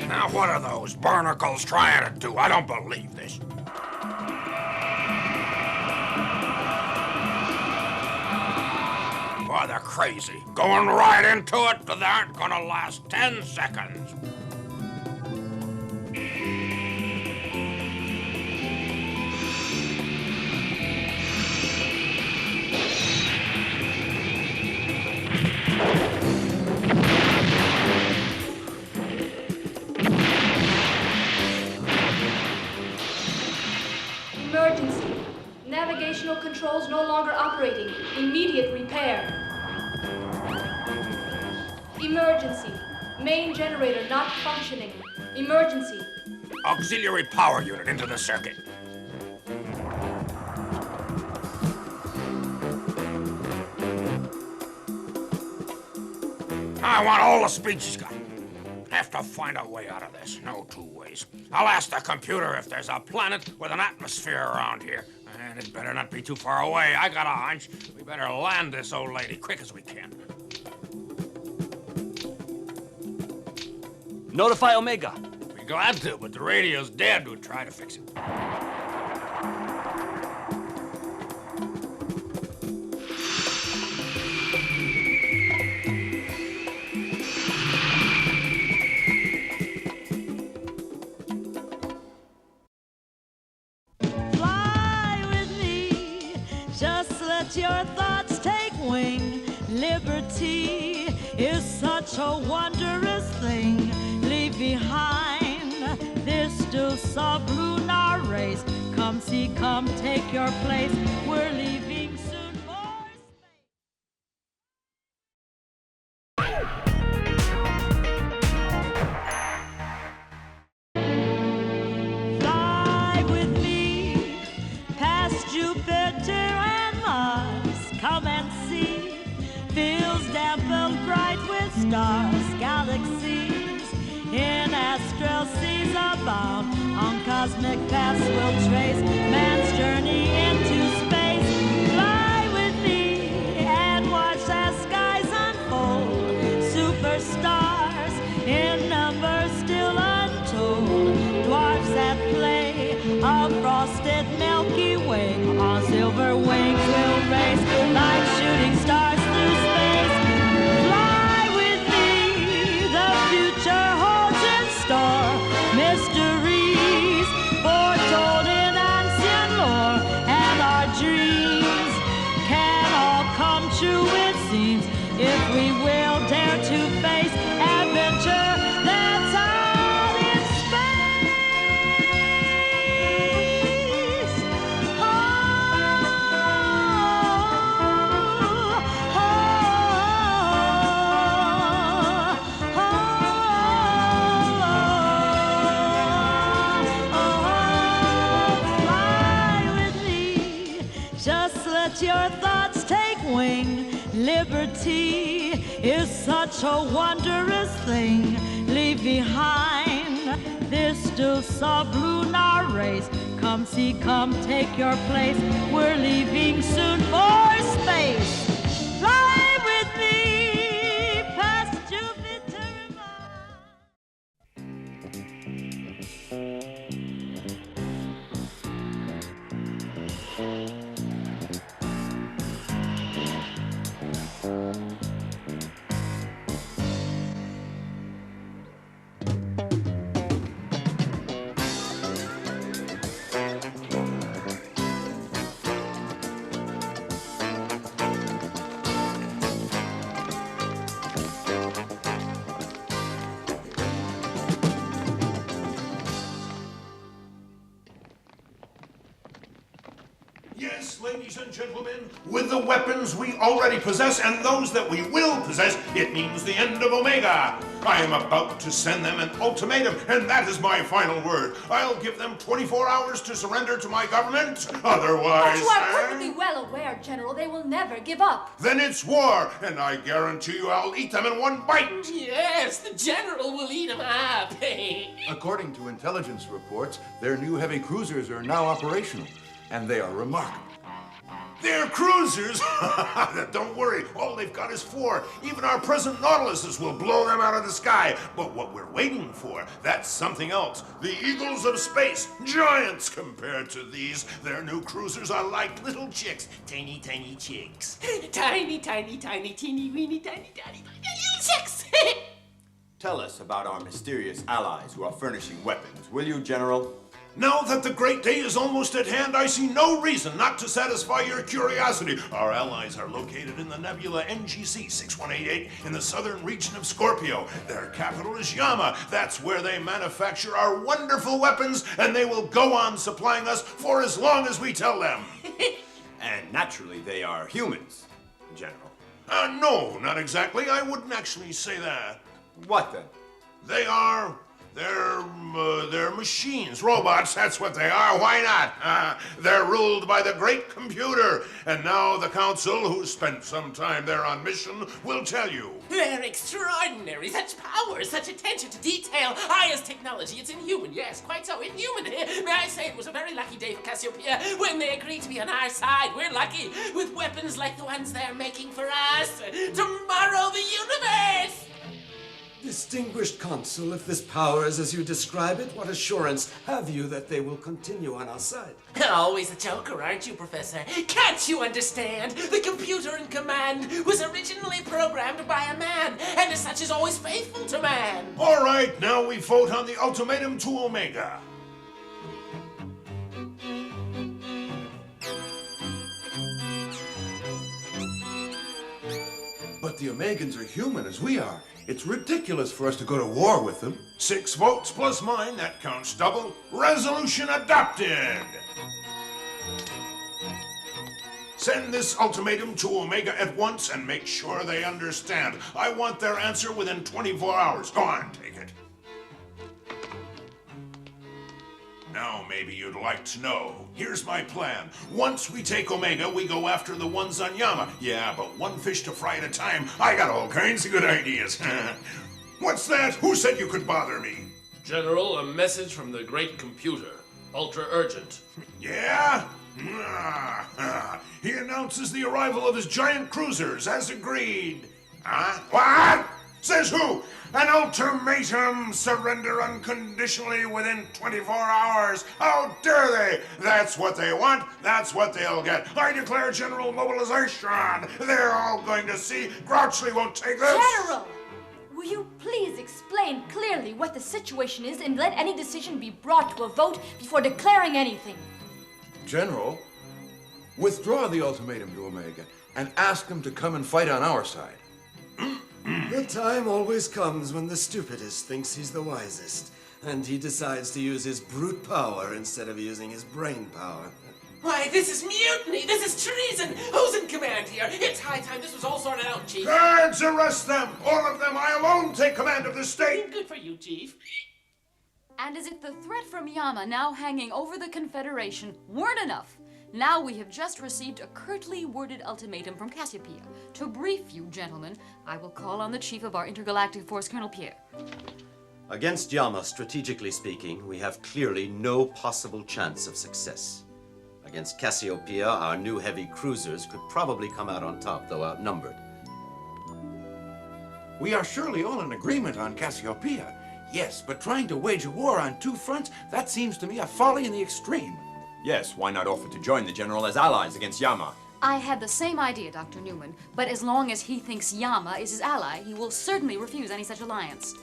Now, what are those barnacles trying to do? I don't believe this. Boy, they're crazy. Going right into it, they aren't gonna last 10 seconds. Emergency. Navigational controls no longer operating. Immediate repair. Emergency. Main generator not functioning. Emergency. Auxiliary power unit into the circuit. I want all the speed she's got. Have to find a way out of this. No two ways. I'll ask the computer if there's a planet with an atmosphere around here. And it better not be too far away. I got a hunch. We better land this old lady quick as we can. Notify Omega. Be glad to, but the radio's dead. We'll try to fix it. Your thoughts take wing. Liberty is such a wondrous thing. Leave behind this still sublunar race. Come see, come take your place. We're leaving soon for space. Fly with me past Jupiter. Come and see, fields dappled bright with stars, galaxies in astral seas abound. On cosmic paths we'll trace man's journey into space. Fly with me and watch as skies unfold. Superstars in numbers still untold. Dwarfs at play, a frosted Milky Way. On silver wings we'll race like shooting stars through space. Fly with me, the future holds in store mysteries foretold in ancient lore, and our dreams can all come true, it seems, if we will dare to face adventure that's out in space. Your thoughts take wing. Liberty is such a wondrous thing. Leave behind this still sublunar race. Come see, come take your place. We're leaving soon for space. Fly with me past Jupiter and Yes, ladies and gentlemen, with the weapons we already possess and those that we will possess, it means the end of Omega. I am about to send them an ultimatum, and that is my final word. I'll give them 24 hours to surrender to my government. Otherwise... But you are perfectly well aware, General, they will never give up. Then it's war, and I guarantee you I'll eat them in one bite. Yes, the General will eat them up. According to intelligence reports, their new heavy cruisers are now operational, and they are remarkable. They're cruisers? Don't worry, all they've got is 4. Even our present Nautiluses will blow them out of the sky. But what we're waiting for, that's something else. The Eagles of Space, giants compared to these. Their new cruisers are like little chicks, tiny, tiny chicks. Tiny, tiny, tiny, teeny, weeny, tiny, tiny, little chicks. Tell us about our mysterious allies who are furnishing weapons, will you, General? Now that the great day is almost at hand, I see no reason not to satisfy your curiosity. Our allies are located in the nebula NGC 6188 in the southern region of Scorpio. Their capital is Yama. That's where they manufacture our wonderful weapons, and they will go on supplying us for as long as we tell them. And naturally, they are humans, General. No, not exactly. I wouldn't actually say that. What then? They're machines, robots, that's what they are. Why not? They're ruled by the great computer. And now the council, who's spent some time there on mission, will tell you. They're extraordinary. Such power, such attention to detail. Highest technology. It's inhuman. Yes, quite so. Inhuman. May I say it was a very lucky day for Cassiopia when they agreed to be on our side. We're lucky with weapons like the ones they're making for us. Tomorrow, the universe! Distinguished Consul, if this power is as you describe it, what assurance have you that they will continue on our side? Always a joker, aren't you, Professor? Can't you understand? The computer in command was originally programmed by a man, and as such is always faithful to man. All right, now we vote on the ultimatum to Omega. But the Omegans are human as we are. It's ridiculous for us to go to war with them. 6 votes plus mine, that counts double. Resolution adopted! Send this ultimatum to Omega at once and make sure they understand. I want their answer within 24 hours. Go on, take it. Now maybe you'd like to know. Here's my plan. Once we take Omega, we go after the ones on Yama. Yeah, but one fish to fry at a time. I got all kinds of good ideas. What's that? Who said you could bother me? General, a message from the great computer. Ultra urgent. Yeah? He announces the arrival of his giant cruisers, as agreed. Huh? What? Says who? An ultimatum, surrender unconditionally within 24 hours. How dare they? That's what they want. That's what they'll get. I declare general mobilization. They're all going to see. Grouchly won't take this. General! Will you please explain clearly what the situation is and let any decision be brought to a vote before declaring anything? General, withdraw the ultimatum to Omega and ask them to come and fight on our side. The time always comes when the stupidest thinks he's the wisest, and he decides to use his brute power instead of using his brain power. Why, this is mutiny! This is treason! Who's in command here? It's high time this was all sorted out, Chief. Guards, arrest them! All of them! I alone take command of this state! Good for you, Chief. And as if the threat from Yama now hanging over the Confederation weren't enough, now we have just received a curtly worded ultimatum from Cassiopia. To brief you, gentlemen, I will call on the chief of our intergalactic force, Colonel Pierre. Against Yama, strategically speaking, we have clearly no possible chance of success. Against Cassiopia, our new heavy cruisers could probably come out on top, though outnumbered. We are surely all in agreement on Cassiopia. Yes, but trying to wage a war on 2 fronts, that seems to me a folly in the extreme. Yes, why not offer to join the General as allies against Yama? I had the same idea, Dr. Newman, but as long as he thinks Yama is his ally, he will certainly refuse any such alliance.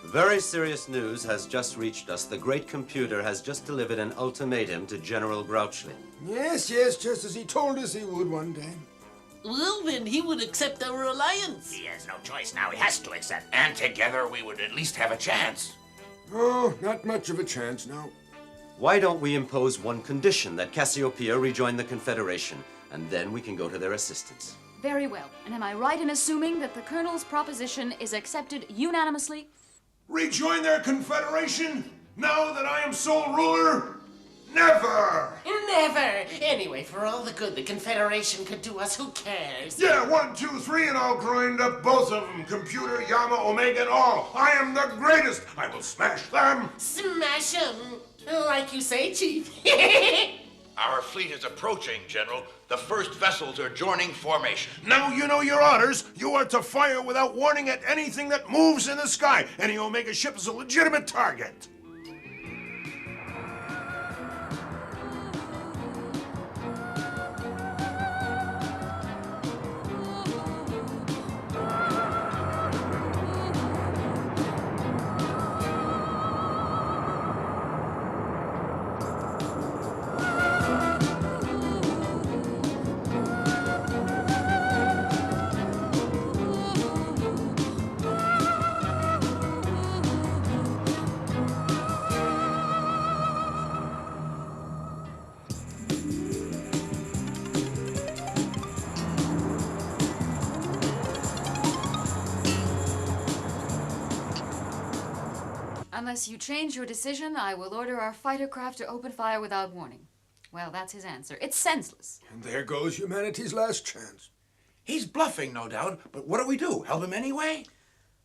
Very serious news has just reached us. The great computer has just delivered an ultimatum to General Grouchly. Yes, just as he told us he would one day. Well, then he would accept our alliance. He has no choice now. He has to accept. And together we would at least have a chance. Oh, not much of a chance now. Why don't we impose one condition, that Cassiopia rejoin the Confederation, and then we can go to their assistance. Very well. And am I right in assuming that the Colonel's proposition is accepted unanimously? Rejoin their confederation? Now that I am sole ruler? Never! Never! Anyway, for all the good the Confederation could do us, who cares? Yeah, 1, 2, 3, and I'll grind up both of them. Computer, Yama, Omega, and all. I am the greatest. I will smash them. Smash 'em! Like you say, Chief. Our fleet is approaching, General. The first vessels are joining formation. Now you know your orders. You are to fire without warning at anything that moves in the sky. Any Omega ship is a legitimate target. Unless you change your decision, I will order our fighter craft to open fire without warning. Well, that's his answer. It's senseless. And there goes humanity's last chance. He's bluffing, no doubt, but what do we do? Help him anyway?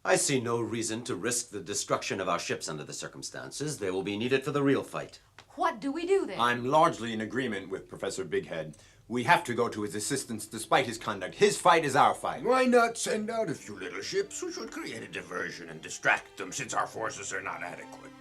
I see no reason to risk the destruction of our ships under the circumstances. They will be needed for the real fight. What do we do then? I'm largely in agreement with Professor Bighead. We have to go to his assistance despite his conduct. His fight is our fight. Why not send out a few little ships? We should create a diversion and distract them since our forces are not adequate.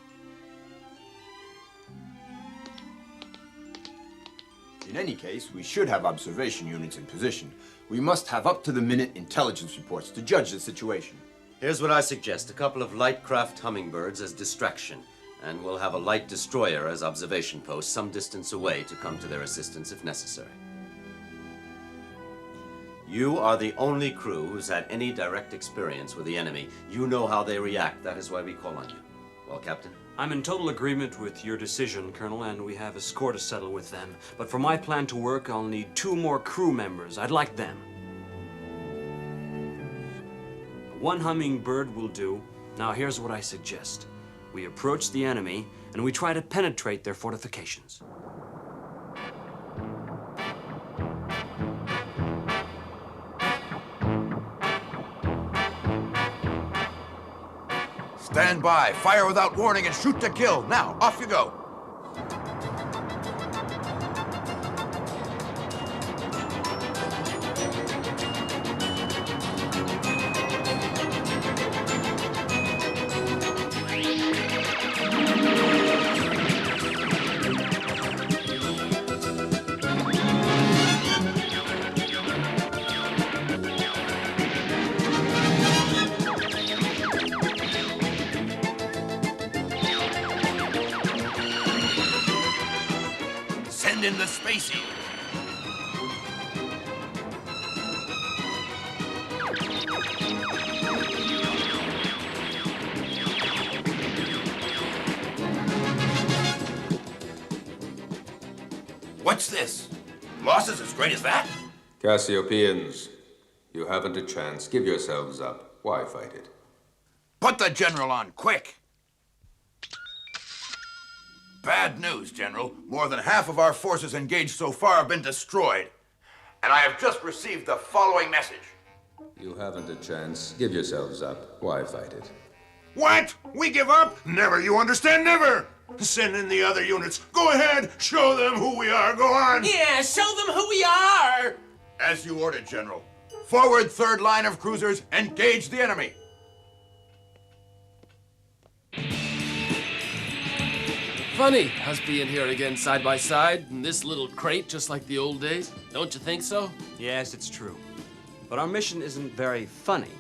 In any case, we should have observation units in position. We must have up-to-the-minute intelligence reports to judge the situation. Here's what I suggest. A couple of light craft hummingbirds as distraction. And we'll have a light destroyer as observation post some distance away to come to their assistance if necessary. You are the only crew who's had any direct experience with the enemy. You know how they react. That is why we call on you. Well, Captain? I'm in total agreement with your decision, Colonel, and we have a score to settle with them. But for my plan to work, I'll need 2 more crew members. I'd like them. 1 hummingbird will do. Now, here's what I suggest. We approach the enemy, and we try to penetrate their fortifications. Stand by, fire without warning, and shoot to kill. Now, off you go. In the spacey. What's this? Losses as great as that? Cassiopians, you haven't a chance. Give yourselves up. Why fight it? Put the General on, quick! Bad news, General. More than half of our forces engaged so far have been destroyed. And I have just received the following message. You haven't a chance. Give yourselves up. Why fight it? What? We give up? Never, you understand? Never! Send in the other units. Go ahead, show them who we are. Go on! Yeah, show them who we are! As you ordered, General. Forward, third line of cruisers. Engage the enemy. Funny, us being here again side by side in this little crate just like the old days. Don't you think so? Yes, it's true. But our mission isn't very funny.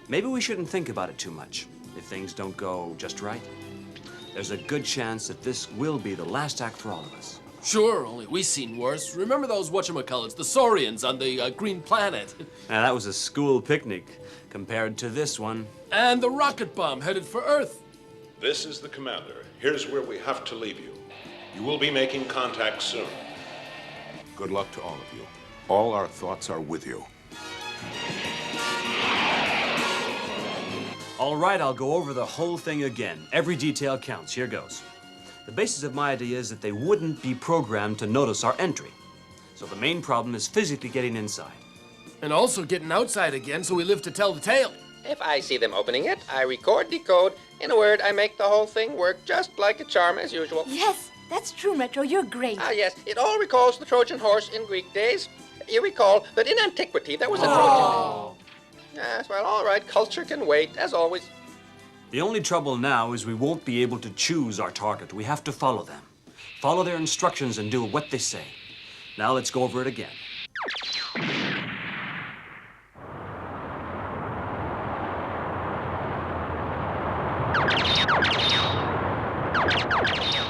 Maybe we shouldn't think about it too much if things don't go just right. There's a good chance that this will be the last act for all of us. Sure, only we've seen worse. Remember those whatchamacallits, the Saurians on the Green Planet? Now, that was a school picnic compared to this one. And the rocket bomb headed for Earth. This is the commander. Here's where we have to leave you. You will be making contact soon. Good luck to all of you. All our thoughts are with you. All right, I'll go over the whole thing again. Every detail counts. Here goes. The basis of my idea is that they wouldn't be programmed to notice our entry. So the main problem is physically getting inside. And also getting outside again so we live to tell the tale. If I see them opening it, I record the code. In a word, I make the whole thing work just like a charm as usual. Yes, that's true, Metro. You're great. Ah, yes. It all recalls the Trojan horse in Greek days. You recall that in antiquity there was a Trojan. Yes, well, all right. Culture can wait, as always. The only trouble now is we won't be able to choose our target. We have to follow them. Follow their instructions and do what they say. Now let's go over it again.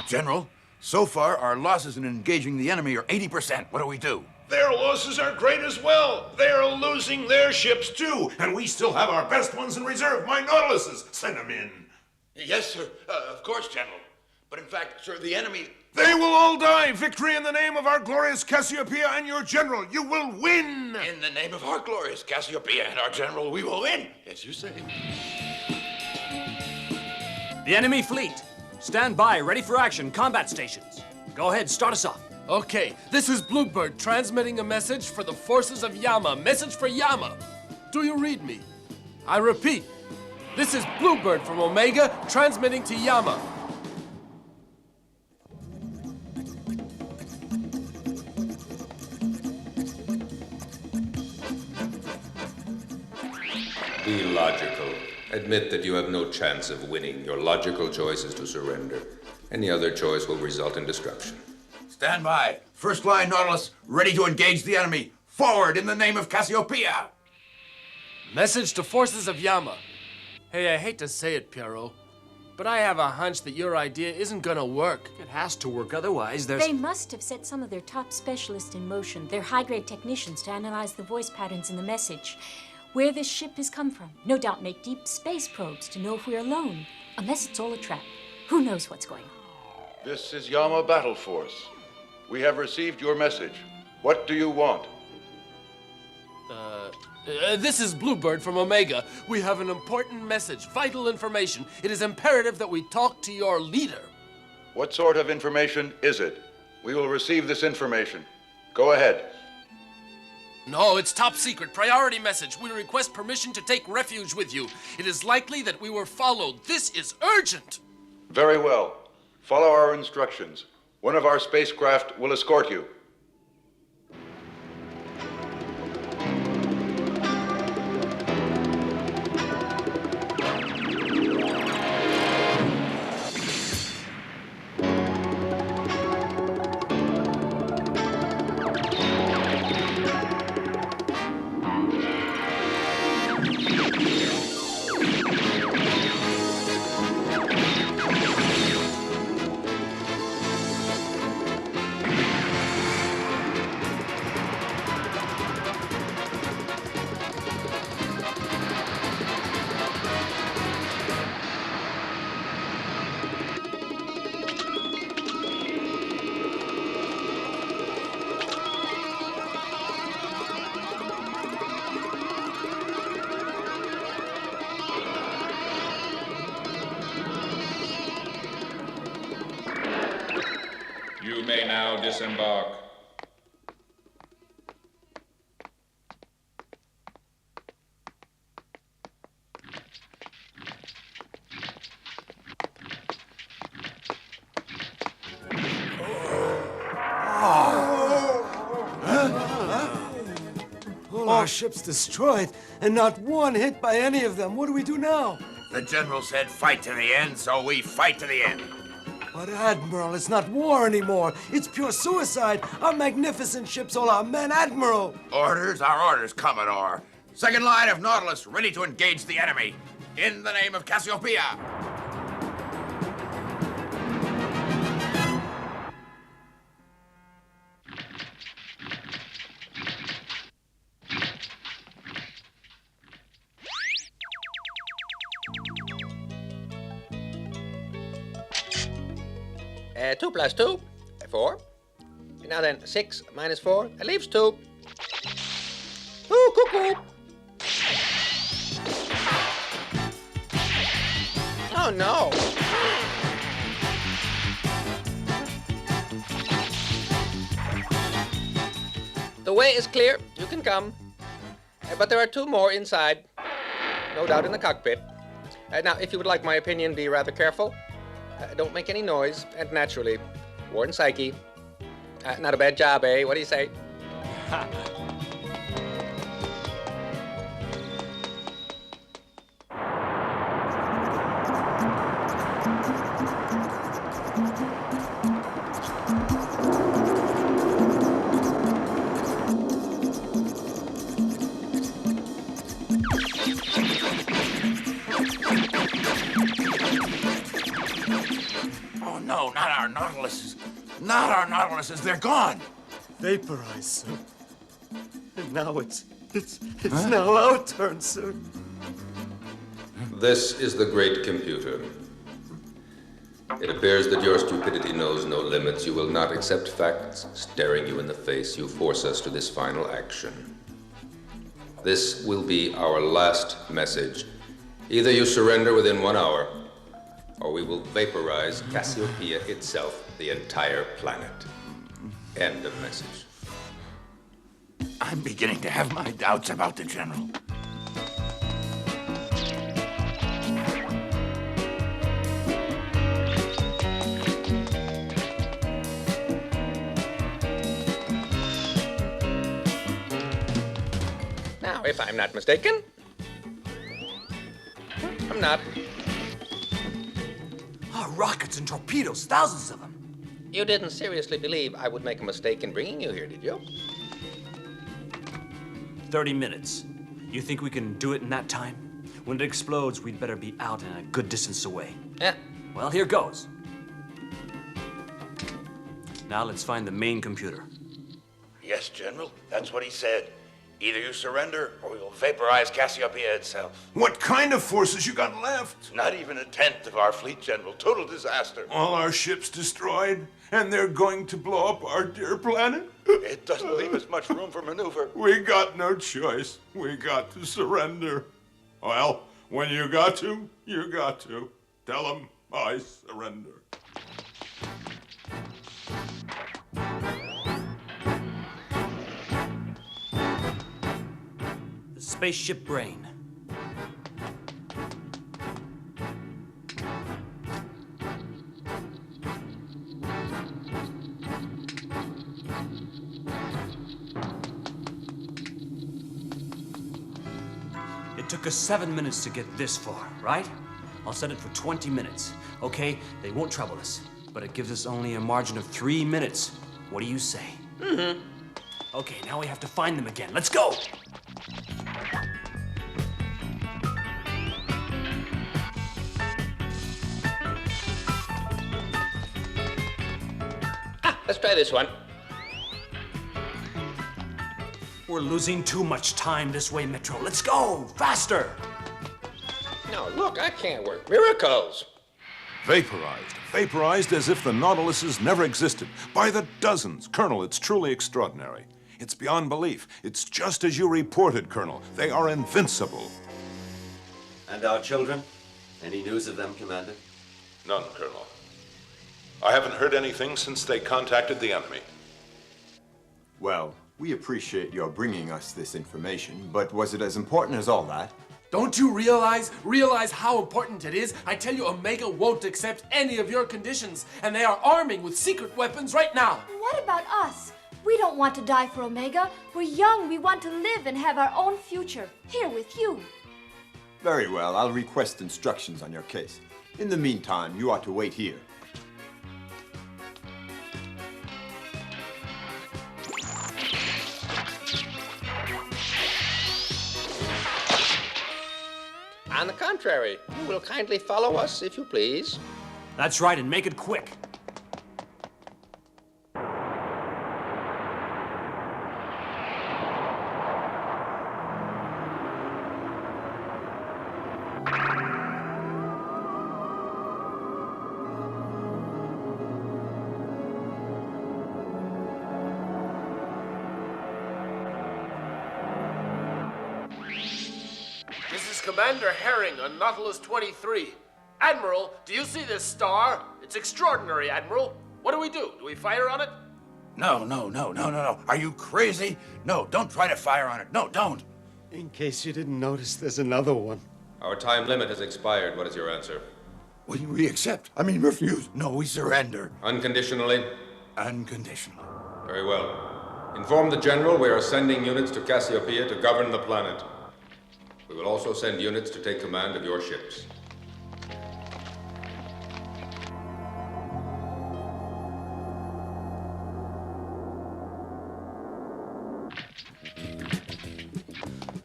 General, so far our losses in engaging the enemy are 80%. What do we do? Their losses are great as well. They're losing their ships too, and we still have our best ones in reserve. My Nautiluses. Send them in. Yes, sir. Of course, General. But in fact, sir, the enemy... They will all die. Victory in the name of our glorious Cassiopia and your general. You will win. In the name of our glorious Cassiopia and our general, we will win, as you say. The enemy fleet. Stand by, ready for action. Combat stations. Go ahead, start us off. Okay, this is Bluebird transmitting a message for the forces of Yama. Message for Yama. Do you read me? I repeat, this is Bluebird from Omega transmitting to Yama. Be logical. Admit that you have no chance of winning. Your logical choice is to surrender. Any other choice will result in destruction. Stand by. First line, Nautilus, ready to engage the enemy. Forward in the name of Cassiopia. Message to forces of Yama. Hey, I hate to say it, Pierrot, but I have a hunch that your idea isn't gonna work. It has to work, otherwise there's... They must have set some of their top specialists in motion, their high-grade technicians, to analyze the voice patterns in the message. Where this ship has come from. No doubt make deep space probes to know if we're alone. Unless it's all a trap. Who knows what's going on? This is Yama Battle Force. We have received your message. What do you want? This is Bluebird from Omega. We have an important message, vital information. It is imperative that we talk to your leader. What sort of information is it? We will receive this information. Go ahead. No, it's top secret, priority message. We request permission to take refuge with you. It is likely that we were followed. This is urgent. Very well. Follow our instructions. One of our spacecraft will escort you. You may now disembark. All our ships destroyed, and not one hit by any of them. What do we do now? The general said fight to the end, so we fight to the end. But Admiral, it's not war anymore. It's pure suicide. Our magnificent ships, all our men, Admiral. Orders are orders, Commodore. Second line of Nautilus, ready to engage the enemy. In the name of Cassiopia. Two plus 2, 4. Now then, 6 minus 4, it leaves 2. Ooh, cuckoo! Oh, no. The way is clear. You can come. But there are 2 more inside. No doubt in the cockpit. Now, if you would like my opinion, be rather careful. Don't make any noise. And naturally, warn Psyche. Not a bad job, eh? What do you say? Oh no, not our Nautiluses. Not our Nautiluses. They're gone. Vaporized, sir. And now it's now our turn, sir. This is the great computer. It appears that your stupidity knows no limits. You will not accept facts staring you in the face. You force us to this final action. This will be our last message. Either you surrender within 1 hour, or we will vaporize Cassiopia itself, the entire planet. End of message. I'm beginning to have my doubts about the General. Now, if I'm not mistaken. I'm not. Oh, rockets and torpedoes, thousands of them. You didn't seriously believe I would make a mistake in bringing you here, did you? 30 minutes. You think we can do it in that time? When it explodes, we'd better be out and a good distance away. Yeah. Well, here goes. Now let's find the main computer. Yes, General. That's what he said. Either you surrender, or we will vaporize Cassiopia itself. What kind of forces you got left? Not even a tenth of our fleet, General. Total disaster. All our ships destroyed, and they're going to blow up our dear planet? It doesn't leave us much room for maneuver. We got no choice. We got to surrender. Well, when you got to, you got to. Tell them I surrender. The spaceship brain. It took us 7 minutes to get this far, right? I'll set it for 20 minutes. Okay, they won't trouble us, but it gives us only a margin of 3 minutes. What do you say? Mm-hmm. Okay, now we have to find them again. Let's go! Let's try this one. We're losing too much time this way, Metro. Let's go! Faster! No, look, I can't work. Miracles! Vaporized. Vaporized as if the Nautiluses never existed. By the dozens. Colonel, it's truly extraordinary. It's beyond belief. It's just as you reported, Colonel. They are invincible. And our children? Any news of them, Commander? None, Colonel. I haven't heard anything since they contacted the enemy. Well, we appreciate your bringing us this information, but was it as important as all that? Don't you realize how important it is? I tell you, Omega won't accept any of your conditions, and they are arming with secret weapons right now. What about us? We don't want to die for Omega. We're young, we want to live and have our own future, here with you. Very well, I'll request instructions on your case. In the meantime, you ought to wait here. On the contrary, you will kindly follow us, if you please. That's right, and make it quick. This is Commander Herring on Nautilus 23. Admiral, do you see this star? It's extraordinary, Admiral. What do we do? Do we fire on it? No. Are you crazy? No, don't try to fire on it. No, don't. In case you didn't notice, there's another one. Our time limit has expired. What is your answer? We accept. Refuse. No, we surrender. Unconditionally? Unconditionally. Very well. Inform the General we are sending units to Cassiopia to govern the planet. We will also send units to take command of your ships.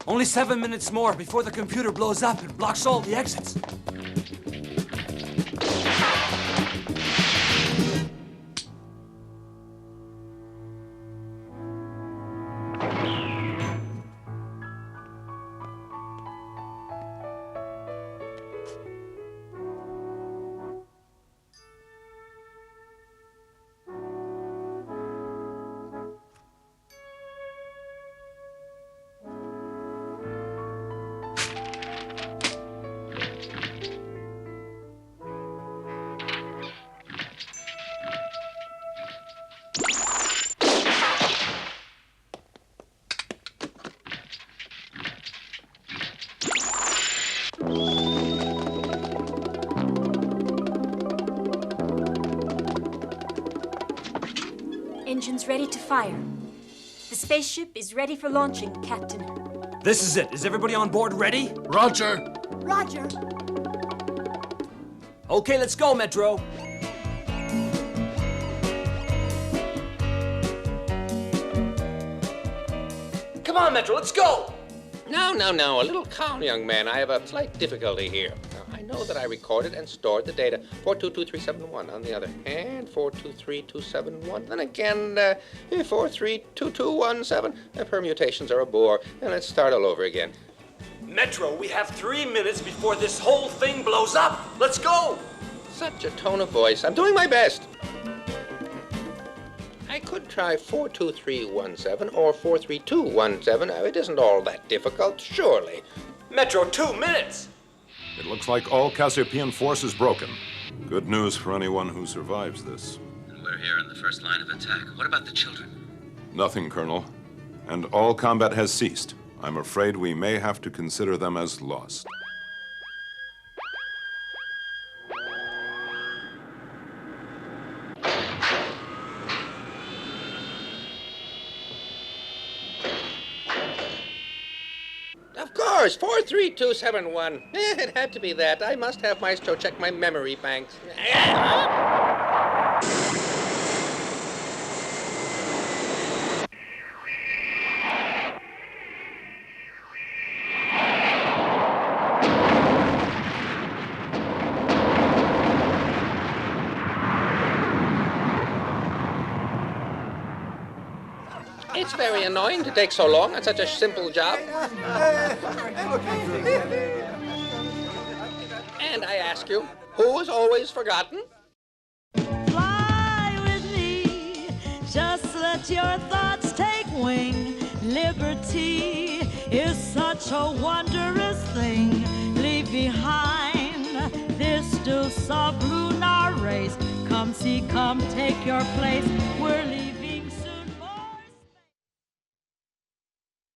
Only 7 minutes more before the computer blows up and blocks all the exits. Engines ready to fire. The spaceship is ready for launching, Captain. This is it. Is everybody on board ready? Roger. Roger. Okay, let's go, Metro. Come on, Metro, let's go! No. A little calm, young man. I have a slight difficulty here. Now, I know that I recorded and stored the data. 422371 on the other hand, 423271. Then again, 432217. The permutations are a bore. And let's start all over again. Metro, we have 3 minutes before this whole thing blows up. Let's go! Such a tone of voice. I'm doing my best. I could try 42317 or 43217. It isn't all that difficult, surely. Metro, 2 minutes! It looks like all Cassiopeian force is broken. Good news for anyone who survives this. And we're here in the first line of attack. What about the children? Nothing, Colonel. And all combat has ceased. I'm afraid we may have to consider them as lost. Of course, 43271. It had to be that. I must have Maestro check my memory banks. It's very annoying to take so long on such a simple job. And I ask you, who is always forgotten? Fly with me, just let your thoughts take wing. Liberty is such a wondrous thing. Leave behind this deuce of lunar race. Come see, come take your place. We're leaving.